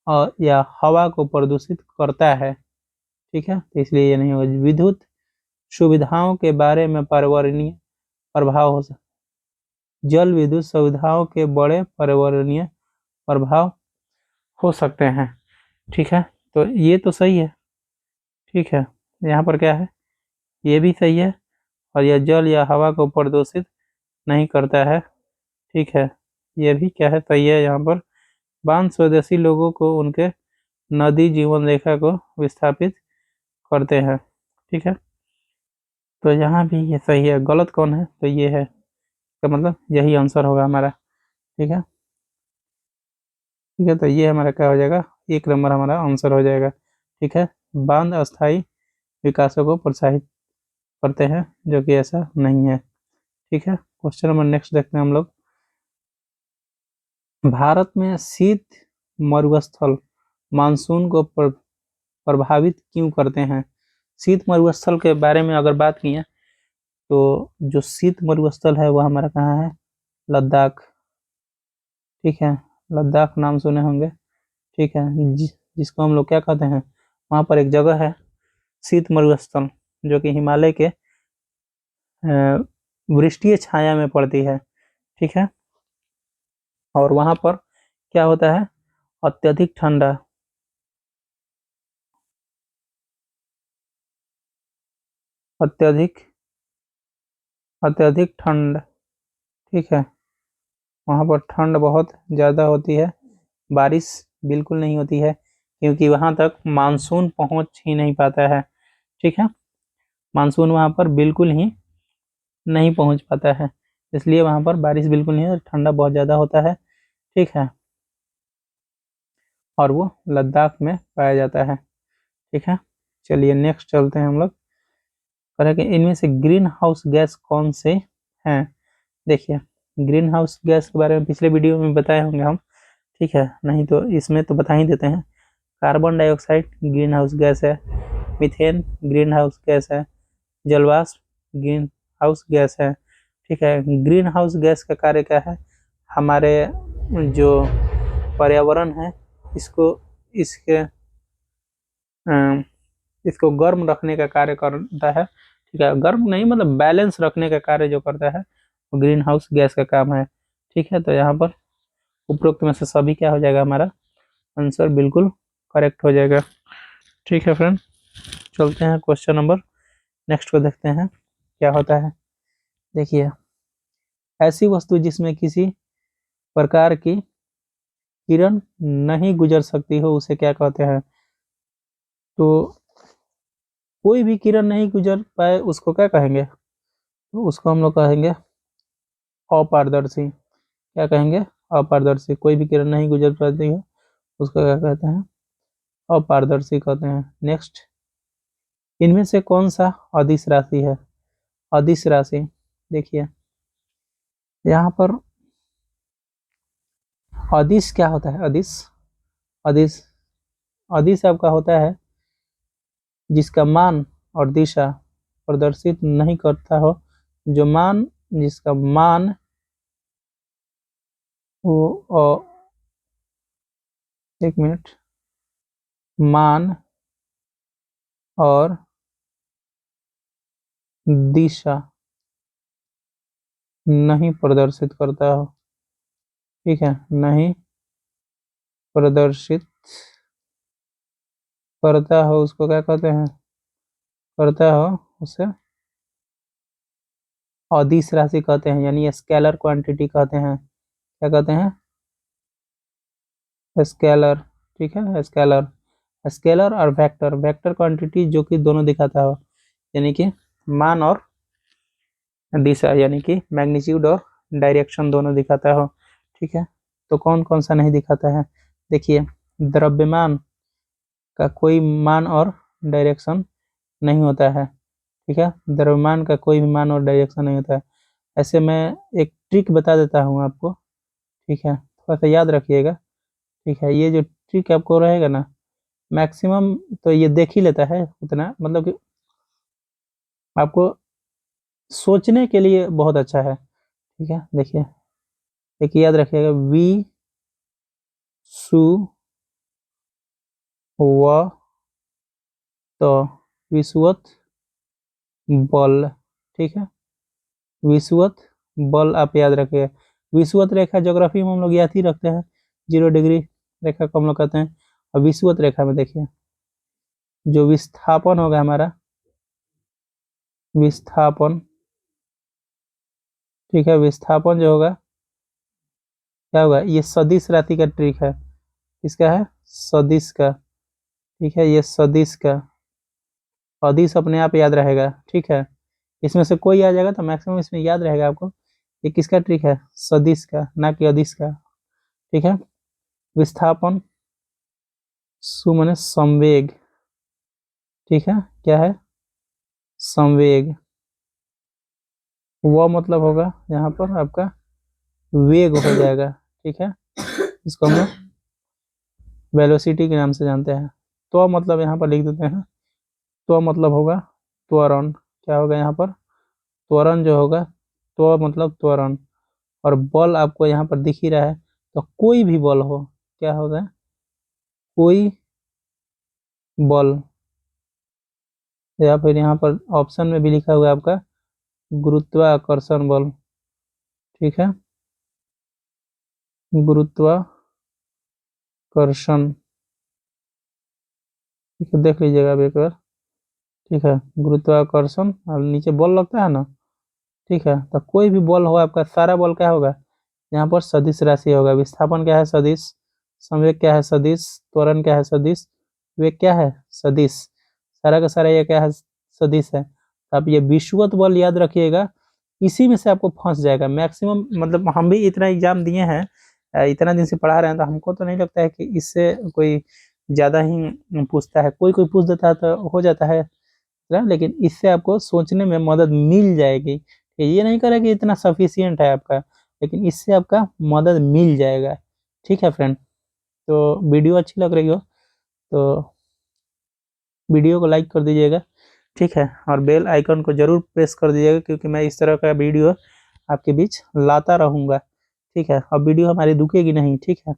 और या हवा को प्रदूषित करता है। ठीक है, तो इसलिए ये नहीं होगा। विद्युत सुविधाओं के बारे में पर्यावरणीय प्रभाव हो सकता, जल विद्युत सुविधाओं के बड़े पर्यावरणीय प्रभाव हो सकते हैं। ठीक है, तो ये तो सही है। ठीक है, यहाँ पर क्या है, ये भी सही है, और यह जल या हवा को प्रदूषित नहीं करता है। ठीक है, ये भी क्या है, सही है। यहाँ पर बांध स्वदेशी लोगों को उनके नदी जीवन रेखा को विस्थापित करते हैं। ठीक है, तो यहाँ भी ये सही है, गलत कौन है, तो ये है, तो मतलब यही आंसर होगा हमारा। ठीक है, ठीक है, तो ये हमारा क्या हो जाएगा, 1 नंबर हमारा आंसर हो जाएगा। ठीक है, बांध अस्थायी विकासों को प्रोत्साहित करते हैं, जो कि ऐसा नहीं है। ठीक है, क्वेश्चन नंबर नेक्स्ट देखते हैं हम लोग। भारत में शीत मरुस्थल मानसून को प्रभावित क्यों करते हैं? शीत मरुस्थल के बारे में अगर बात की है तो जो शीत मरुस्थल है वह हमारा कहाँ है, लद्दाख। ठीक है, लद्दाख नाम सुने होंगे। ठीक है, जिसको हम लोग क्या कहते हैं, वहाँ पर एक जगह है शीत मरुस्थल, जो कि हिमालय के वृष्टीय छाया में पड़ती है। ठीक है, और वहाँ पर क्या होता है, अत्यधिक ठंडा, अत्यधिक अत्यधिक ठंड। ठीक है, वहाँ पर ठंड बहुत ज़्यादा होती है, बारिश बिल्कुल नहीं होती है, क्योंकि वहाँ तक मानसून पहुँच ही नहीं पाता है। ठीक है, मानसून वहाँ पर बिल्कुल ही नहीं पहुँच पाता है, इसलिए वहाँ पर बारिश बिल्कुल नहीं है, ठंडा बहुत ज़्यादा होता है। ठीक है, और वो लद्दाख में पाया जाता है। ठीक है, चलिए नेक्स्ट चलते हैं हम लोग। कह रहे हैं कि इनमें से ग्रीन हाउस गैस कौन से हैं? देखिए, ग्रीन हाउस गैस के बारे में पिछले वीडियो में बताए होंगे हम। ठीक है, नहीं तो इसमें तो बता ही देते हैं। Carbon dioxide green house gas है, मीथेन ग्रीन हाउस गैस है, जलवाष्प ग्रीन हाउस गैस है। ठीक है, ग्रीन हाउस गैस का कार्य क्या है, हमारे जो पर्यावरण है इसको इसके अ, इसको गर्म रखने का कार्य करता है। ठीक है, गर्म नहीं मतलब बैलेंस रखने का कार्य जो करता है वो ग्रीन हाउस गैस का काम है। ठीक है, तो यहाँ पर उपरोक्त में से सभी क्या हो जाएगा, हमारा आंसर बिल्कुल करेक्ट हो जाएगा। ठीक है फ्रेंड, चलते हैं क्वेश्चन नंबर नेक्स्ट को देखते हैं क्या होता है। देखिए, ऐसी वस्तु जिसमें किसी प्रकार की किरण नहीं गुजर सकती हो उसे क्या कहते हैं? तो कोई भी किरण नहीं गुजर पाए उसको क्या कहेंगे? तो उसको हम लोग कहेंगे अपारदर्शी। क्या कहेंगे? अपारदर्शी। कोई भी किरण नहीं गुजर पाती है उसको क्या कहते हैं? अपारदर्शी कहते हैं। नेक्स्ट, इनमें से कौन सा अदिश राशि है? अदिश राशि, देखिए यहाँ पर अदिश क्या होता है? अदिश अदिश अदिश आपका होता है जिसका मान और दिशा प्रदर्शित नहीं करता हो, जो मान जिसका मान वो एक मिनट, मान और दिशा नहीं प्रदर्शित करता हो। ठीक है, नहीं प्रदर्शित करता हो उसको क्या कहते हैं? करता हो उसे अदिश राशि कहते हैं, यानी स्केलर क्वांटिटी कहते हैं। क्या कहते हैं? स्केलर। ठीक है, स्केलर। स्केलर और वेक्टर, वेक्टर क्वांटिटी जो कि दोनों दिखाता हो, यानी कि मान और दिशा, यानी कि मैग्नीट्यूड और डायरेक्शन दोनों दिखाता हो। ठीक है, तो कौन कौन सा नहीं दिखाता है? देखिए, द्रव्यमान का कोई मान और डायरेक्शन नहीं होता है। ठीक है, द्रव्यमान का कोई भी मान और डायरेक्शन नहीं होता है। ऐसे मैं एक ट्रिक बता देता हूँ आपको। ठीक है, थोड़ा सा याद रखिएगा। ठीक है, ये जो ट्रिक आपको रहेगा ना, मैक्सिमम तो ये देख ही लेता है उतना, मतलब कि आपको सोचने के लिए बहुत अच्छा है। ठीक है, देखिए एक याद रखिएगा, वी सु व तो विषुवत बल। ठीक है, विषुवत बल आप याद रखिए। विषुवत रेखा ज्योग्राफी में हम लोग याद ही रखते हैं, 0 डिग्री रेखा को हम लोग कहते हैं। और विषुवत रेखा में देखिए जो विस्थापन होगा हमारा, विस्थापन। ठीक है, विस्थापन जो होगा क्या होगा, ये सदिश राशि का ट्रिक है। किसका है? सदिश का। ठीक है, ये सदिश का अदिश अपने आप याद रहेगा। ठीक है, इसमें से कोई आ जाएगा तो मैक्सिमम इसमें याद रहेगा आपको। ये किसका ट्रिक है? सदिश का, ना कि अदिश का। ठीक है, विस्थापन, सु माने संवेग, ठीक है, क्या है, संवेग। वह मतलब होगा यहाँ पर आपका वेग हो जाएगा, ठीक है, इसको हम लोग वेलोसिटी के नाम से जानते हैं। तो मतलब यहाँ पर लिख देते हैं, तो मतलब होगा त्वरण, क्या होगा यहाँ पर, त्वरण जो होगा, तो मतलब त्वरण। और बल आपको यहाँ पर दिख ही रहा है, तो कोई भी बल हो, क्या होगा, कोई बल, या फिर यहाँ पर ऑप्शन में भी लिखा हुआ है आपका गुरुत्वाकर्षण बल, ठीक है, गुरुत्वाकर्षण, ठीक है, देख लीजिएगा आप एक बार, ठीक है, गुरुत्वाकर्षण और नीचे बल लगता है ना, ठीक है, तो कोई भी बल हो आपका, सारा बल क्या होगा, यहाँ पर सदिश राशि होगा। विस्थापन क्या है, सदिश, संवेग क्या है, सदिश, त्वरण क्या है, सदिश, वेग क्या है, सदिश, सारा का सारा ये क्या है, सदिश है। तो आप ये विषुवत बल याद रखिएगा, इसी में से आपको फंस जाएगा मैक्सिमम। मतलब हम भी इतना एग्जाम दिए हैं, इतना दिन से पढ़ा रहे हैं, तो हमको तो नहीं लगता है कि इससे कोई ज्यादा ही पूछता है। कोई कोई पूछ देता है तो हो जाता है ना, लेकिन इससे आपको सोचने में मदद मिल जाएगी। ये नहीं करे कि इतना सफिशियंट है आपका, लेकिन इससे आपका मदद मिल जाएगा। ठीक है फ्रेंड, तो वीडियो अच्छी लग रही हो तो वीडियो को लाइक कर दीजिएगा, ठीक है, और बेल आइकन को जरूर प्रेस कर दीजिएगा, क्योंकि मैं इस तरह का वीडियो आपके बीच लाता रहूँगा, ठीक है। और वीडियो हमारी रुकेगी नहीं, ठीक है।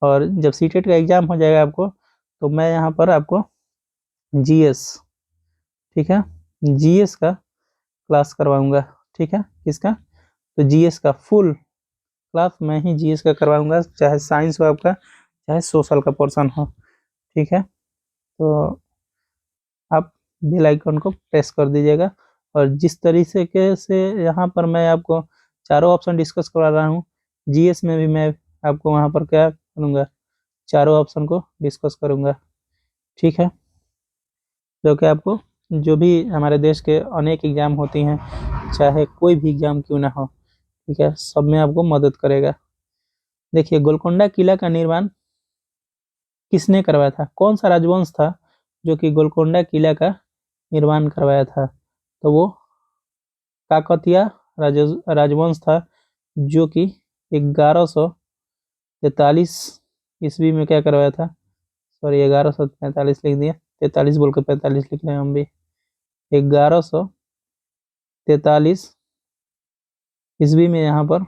और जब सीटेट का एग्जाम हो जाएगा आपको, तो मैं यहाँ पर आपको जीएस, ठीक है, जीएस का क्लास करवाऊंगा, ठीक है, किसका, तो जीएस का फुल क्लास मैं ही जीएस का करवाऊंगा, चाहे साइंस हो आपका, चाहे सोशल का पोर्शन हो, ठीक है। तो आप बेल आइकन को प्रेस कर दीजिएगा। और जिस तरीके से यहाँ पर मैं आपको चारों ऑप्शन डिस्कस करवा रहा हूँ, जीएस में भी मैं आपको वहाँ पर क्या करूँगा, चारों ऑप्शन को डिस्कस करूँगा, ठीक है, जो कि आपको जो भी हमारे देश के अनेक एग्जाम होती हैं, चाहे कोई भी एग्जाम क्यों ना हो, ठीक है, सब में आपको मदद करेगा। देखिए, गोलकोंडा किला का निर्माण किसने करवाया था, कौन सा राजवंश था जो कि गोलकोंडा किला का निर्माण करवाया था, तो वो काकतीय राजवंश था, जो कि 1143 ईस्वी में क्या करवाया था, सॉरी 1145 लिख दिया, 43 बोल के 45 लिख रहे हैं हम भी, 1143 ईस्वी में यहाँ पर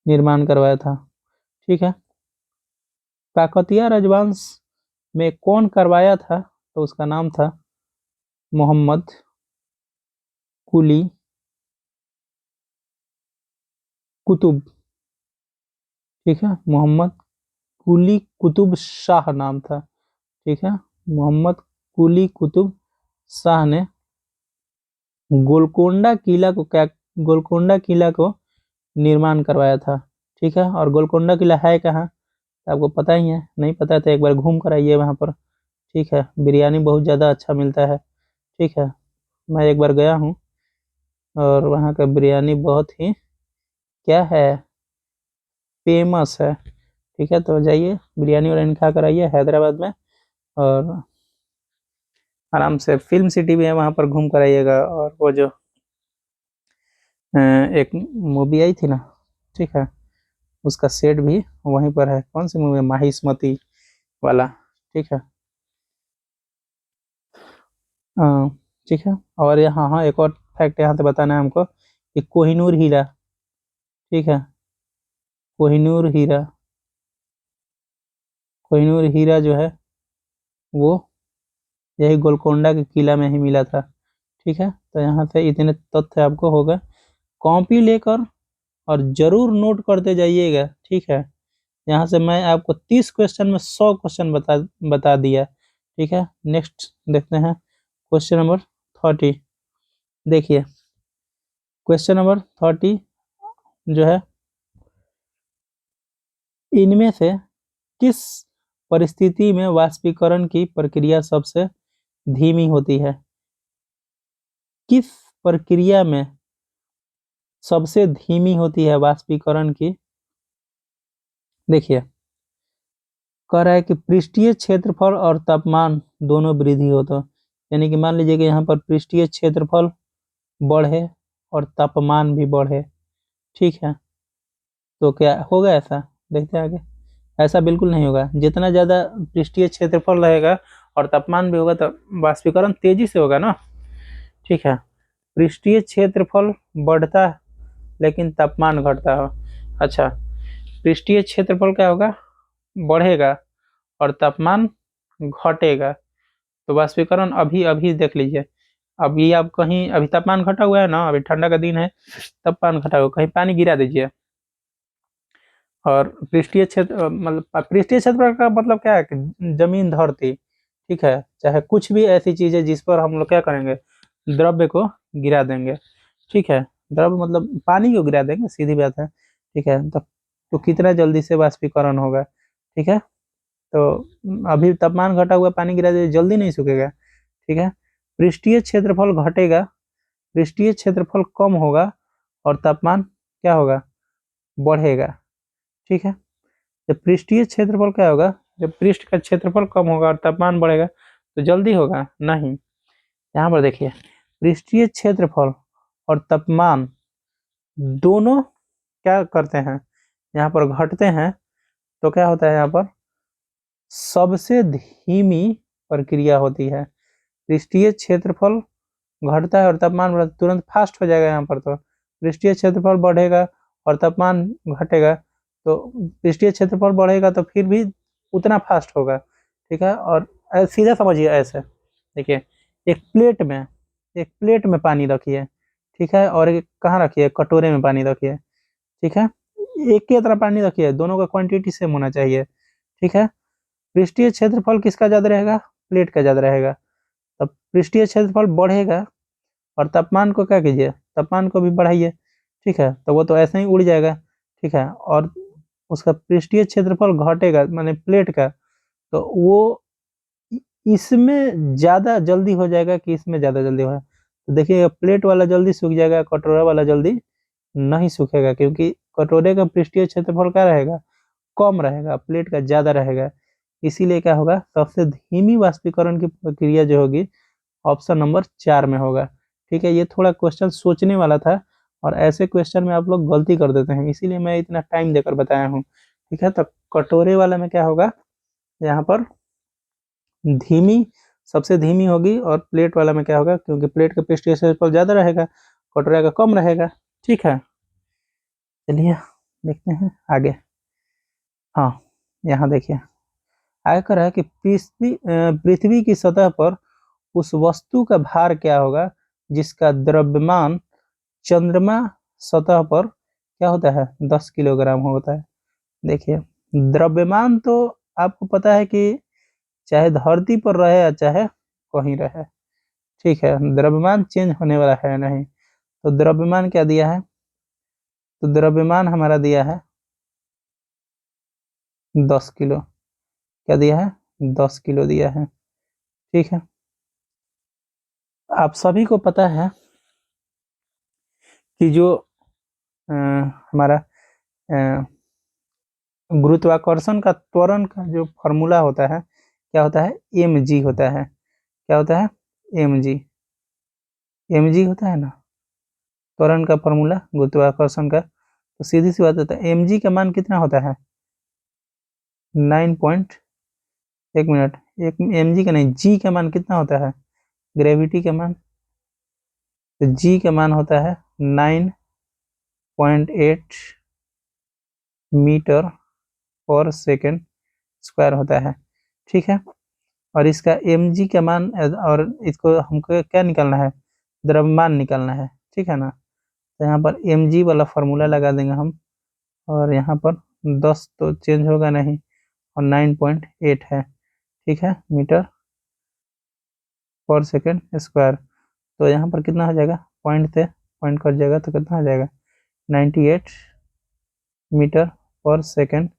निर्माण करवाया था, ठीक है। काकतीय राजवंश में कौन करवाया था, तो उसका नाम था मोहम्मद कुली कुतुब, ठीक है, मोहम्मद कुली कुतुब शाह नाम था, ठीक है, मोहम्मद कुली कुतुब शाह ने गोलकोंडा किला को क्या, गोलकोंडा किला को निर्माण करवाया था, ठीक है। और गोलकोंडा किला है कहाँ, तो आपको पता ही है, नहीं पता है तो एक बार घूम कर आइए वहाँ पर, ठीक है, बिरयानी बहुत ज़्यादा अच्छा मिलता है, ठीक है, मैं एक बार गया हूँ और वहाँ का बिरयानी बहुत ही क्या है, फेमस है, ठीक है। तो जाइए बिरयानी विरयानी खा कर आइए हैदराबाद में, और आराम से फिल्म सिटी भी है वहाँ पर घूम कर आइएगा। और वो जो एक मूवी आई थी ना, ठीक है, उसका सेट भी वहीं पर है, कौन सी मूवी है, माहिष्मती वाला, ठीक है, हाँ, ठीक है। और यहाँ हाँ एक और फैक्ट यहाँ से बताना है हमको कि कोहिनूर हीरा, ठीक है, कोहिनूर हीरा, कोहिनूर हीरा जो है वो यही गोलकोंडा के किला में ही मिला था, ठीक है। तो यहाँ से इतने तथ्य आपको होगा, कॉपी लेकर और जरूर नोट करते जाइएगा, ठीक है। यहाँ से मैं आपको 30 क्वेश्चन में 100 क्वेश्चन बता बता दिया, ठीक है। नेक्स्ट देखते हैं क्वेश्चन नंबर 30। देखिए क्वेश्चन नंबर 30 जो है, इनमें से किस परिस्थिति में वाष्पीकरण की प्रक्रिया सबसे धीमी होती है, किस प्रक्रिया में सबसे धीमी होती है वाष्पीकरण की, देखिए कह रहा है कि पृष्ठीय क्षेत्रफल और तापमान दोनों वृद्धि हो, तो यानी कि मान लीजिए कि यहाँ पर पृष्ठीय क्षेत्रफल बढ़े और तापमान भी बढ़े, ठीक है, तो क्या होगा ऐसा? देखते हैं आगे। ऐसा बिल्कुल नहीं होगा। जितना ज्यादा पृष्ठीय क्षेत्रफल रहेगा और तापमान भी होगा तो वाष्पीकरण तेजी से होगा ना, ठीक है। पृष्ठीय क्षेत्रफल बढ़ता है लेकिन तापमान घटता हो। अच्छा, पृष्ठीय क्षेत्रफल क्या होगा? बढ़ेगा और तापमान घटेगा। तो वाष्पीकरण अभी अभी देख लीजिए, अभी आप कहीं, अभी तापमान घटा हुआ है ना, अभी ठंडा का दिन है, तापमान घटा हुआ, कहीं पानी गिरा दीजिए और पृष्ठीय क्षेत्र मतलब पृष्ठीय क्षेत्र का मतलब क्या है कि जमीन धरती, ठीक है, चाहे कुछ भी ऐसी चीज है जिस पर हम लोग क्या करेंगे, द्रव्य को गिरा देंगे, ठीक है। द्रव्य मतलब पानी को गिरा देंगे, सीधी बात है, ठीक है। तो कितना जल्दी से वाष्पीकरण होगा, ठीक है। तो अभी तापमान घटा हुआ, पानी गिरा दे जल्दी नहीं सूखेगा, ठीक है। पृष्ठीय क्षेत्रफल घटेगा, पृष्ठीय क्षेत्रफल कम होगा और तापमान क्या होगा? बढ़ेगा, ठीक है। जब पृष्ठीय क्षेत्रफल क्या होगा, जब पृष्ठ का क्षेत्रफल कम होगा और तापमान बढ़ेगा तो जल्दी होगा नहीं। यहाँ पर देखिए, पृष्ठीय क्षेत्रफल और तापमान दोनों क्या करते हैं, यहाँ पर घटते हैं, तो क्या होता है यहाँ पर? सबसे धीमी प्रक्रिया होती है। पृष्ठीय क्षेत्रफल घटता है और तापमान बढ़ता, तुरंत फास्ट हो जाएगा यहाँ पर। तो पृष्ठीय क्षेत्रफल बढ़ेगा और तापमान घटेगा, तो पृष्ठीय क्षेत्रफल बढ़ेगा तो फिर भी उतना फास्ट होगा, ठीक है। और सीधा समझिए ऐसे, देखिए, एक प्लेट में पानी रखिए, ठीक है, और एक कहाँ रखिए, कटोरे में पानी रखिए, ठीक है। एक ही तरह पानी रखिए, दोनों का क्वांटिटी सेम होना चाहिए, ठीक है। पृष्ठीय क्षेत्रफल किसका ज्यादा रहेगा? प्लेट का ज्यादा रहेगा। तब पृष्ठीय क्षेत्रफल बढ़ेगा और तापमान को क्या कीजिए, तापमान को भी बढ़ाइए, ठीक है, तो वो तो ऐसे ही उड़ जाएगा, ठीक है। और उसका पृष्ठीय क्षेत्रफल घटेगा, माने प्लेट का, तो वो इसमें ज्यादा जल्दी हो जाएगा कि इसमें ज्यादा जल्दी होगा? तो देखिए, प्लेट वाला जल्दी सूख जाएगा, कटोरा वाला जल्दी नहीं सूखेगा, क्योंकि कटोरे का पृष्ठीय क्षेत्रफल क्या रहेगा? कम रहेगा, प्लेट का ज्यादा रहेगा। इसीलिए क्या होगा, सबसे धीमी वाष्पीकरण की प्रक्रिया जो होगी ऑप्शन नंबर 4 में होगा, ठीक है। ये थोड़ा क्वेश्चन सोचने वाला था और ऐसे क्वेश्चन में आप लोग गलती कर देते हैं, इसीलिए मैं इतना टाइम देकर बताया हूँ, ठीक है। तो कटोरे वाला में क्या होगा, यहाँ पर धीमी, सबसे धीमी होगी, और प्लेट वाला में क्या होगा, क्योंकि प्लेट का पृष्ठीय क्षेत्रफल ज्यादा रहेगा, कटोरे का कम रहेगा, ठीक है। चलिए देखते हैं आगे। हाँ, यहाँ देखिए, आयकर है कि पृथ्वी की सतह पर उस वस्तु का भार क्या होगा जिसका द्रव्यमान चंद्रमा सतह पर क्या होता है, 10 किलोग्राम होता है। देखिए, द्रव्यमान तो आपको पता है कि चाहे धरती पर रहे या चाहे कहीं रहे, ठीक है, द्रव्यमान चेंज होने वाला है नहीं। तो द्रव्यमान क्या दिया है, तो द्रव्यमान हमारा दिया है 10 किलो। क्या दिया है? 10 किलो दिया है, ठीक है। आप सभी को पता है कि जो हमारा अ, गुरुत्वाकर्षण का त्वरण का जो फॉर्मूला होता है, क्या होता है? mg होता है। क्या होता है? mg। mg होता है ना त्वरण का फॉर्मूला गुरुत्वाकर्षण का, तो सीधी सी बात होता है, mg का मान कितना होता है? 9 पॉइंट, एक मिनट, एक mg का नहीं, g का मान कितना होता है, ग्रेविटी का मान? तो g का मान होता है 9.8 मीटर पर सेकेंड स्क्वायर होता है, ठीक है। और इसका mg का मान, और इसको हमको क्या निकालना है? द्रव्यमान निकालना है, ठीक है ना। तो यहाँ पर mg वाला फॉर्मूला लगा देंगे हम, और यहाँ पर 10 तो चेंज होगा नहीं, और 9.8 है, ठीक है, मीटर पर सेकेंड स्क्वायर। तो यहाँ पर कितना हो जाएगा, पॉइंट से पॉइंट कट जाएगा तो कितना हो जाएगा, 98 मीटर पर सेकेंड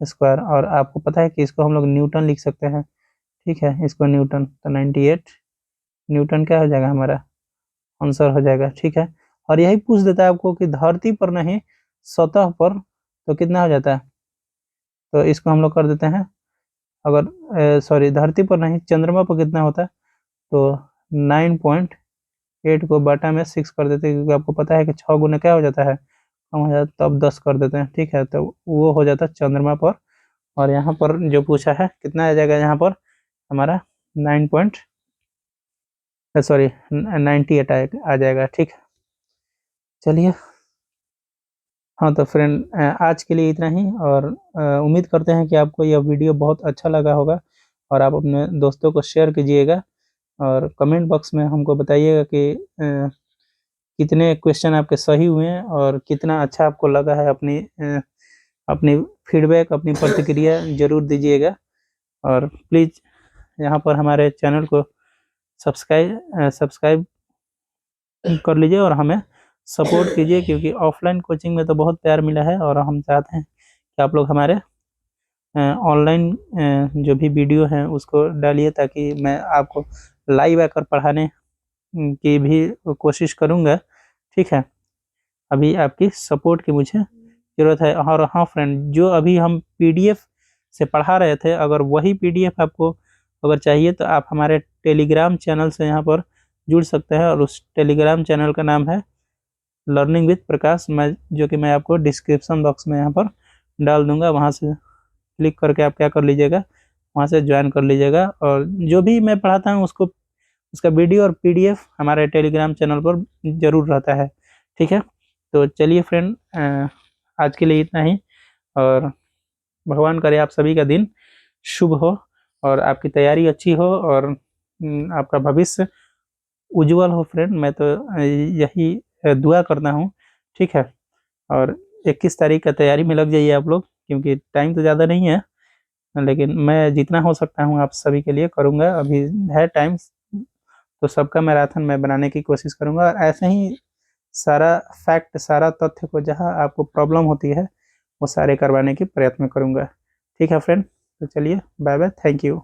स्क्वायर। और आपको पता है कि इसको हम लोग न्यूटन लिख सकते हैं, ठीक है, इसको न्यूटन, तो 98 न्यूटन क्या हो जाएगा हमारा आंसर हो जाएगा, ठीक है। और यही पूछ देता है आपको कि धरती पर नहीं सतह पर, तो कितना हो जाता है? तो इसको हम लोग कर देते हैं अगर सॉरी धरती पर नहीं, चंद्रमा पर कितना होता है, तो 9.8 को बटा में 6 कर देते हैं, क्योंकि आपको पता है कि 6 गुना क्या हो जाता है, कम हो जाता है, तब 10 कर देते हैं। ठीक है, तो वो हो जाता है चंद्रमा पर। और यहाँ पर जो पूछा है कितना आ जाएगा, यहाँ पर हमारा 98 आ जाएगा। ठीक है, चलिए। हाँ तो फ्रेंड, आज के लिए इतना ही। और उम्मीद करते हैं कि आपको यह वीडियो बहुत अच्छा लगा होगा, और आप अपने दोस्तों को शेयर कीजिएगा। और कमेंट बॉक्स में हमको बताइएगा कि कितने क्वेश्चन आपके सही हुए हैं और कितना अच्छा आपको लगा है। अपनी फीडबैक, अपनी प्रतिक्रिया जरूर दीजिएगा। और प्लीज़ यहाँ पर हमारे चैनल को सब्सक्राइब कर लीजिए और हमें सपोर्ट कीजिए, क्योंकि ऑफलाइन कोचिंग में तो बहुत प्यार मिला है, और हम चाहते हैं कि आप लोग हमारे ऑनलाइन जो भी वीडियो हैं उसको डालिए, ताकि मैं आपको लाइव आकर पढ़ाने की भी कोशिश करूँगा। ठीक है, अभी आपकी सपोर्ट की मुझे ज़रूरत है। और हाँ फ्रेंड, जो अभी हम पीडीएफ से पढ़ा रहे थे, अगर वही पीडीएफ आपको अगर चाहिए तो आप हमारे टेलीग्राम चैनल से यहाँ पर जुड़ सकते हैं। और उस टेलीग्राम चैनल का नाम है लर्निंग विद प्रकाश, जो कि मैं आपको डिस्क्रिप्शन बॉक्स में यहाँ पर डाल दूँगा। वहाँ से क्लिक करके आप क्या कर लीजिएगा, वहाँ से ज्वाइन कर लीजिएगा। और जो भी मैं पढ़ाता हूँ उसका वीडियो और पीडीएफ हमारे टेलीग्राम चैनल पर ज़रूर रहता है। ठीक है, तो चलिए फ्रेंड, आज के लिए इतना ही। और भगवान करे आप सभी का दिन शुभ हो, और आपकी तैयारी अच्छी हो, और आपका भविष्य उज्जवल हो फ्रेंड। मैं तो यही दुआ करता हूँ। ठीक है, और 21 तारीख का तैयारी में लग जाइए आप लोग, क्योंकि टाइम तो ज़्यादा नहीं है, लेकिन मैं जितना हो सकता हूँ आप सभी के लिए करूँगा। अभी है टाइम, तो सबका मैराथन मैं बनाने की कोशिश करूँगा। और ऐसे ही सारा फैक्ट, सारा तथ्य को जहाँ आपको प्रॉब्लम होती है वो सारे करवाने की प्रयत्न करूँगा। ठीक है फ्रेंड, तो चलिए, बाय बाय, थैंक यू।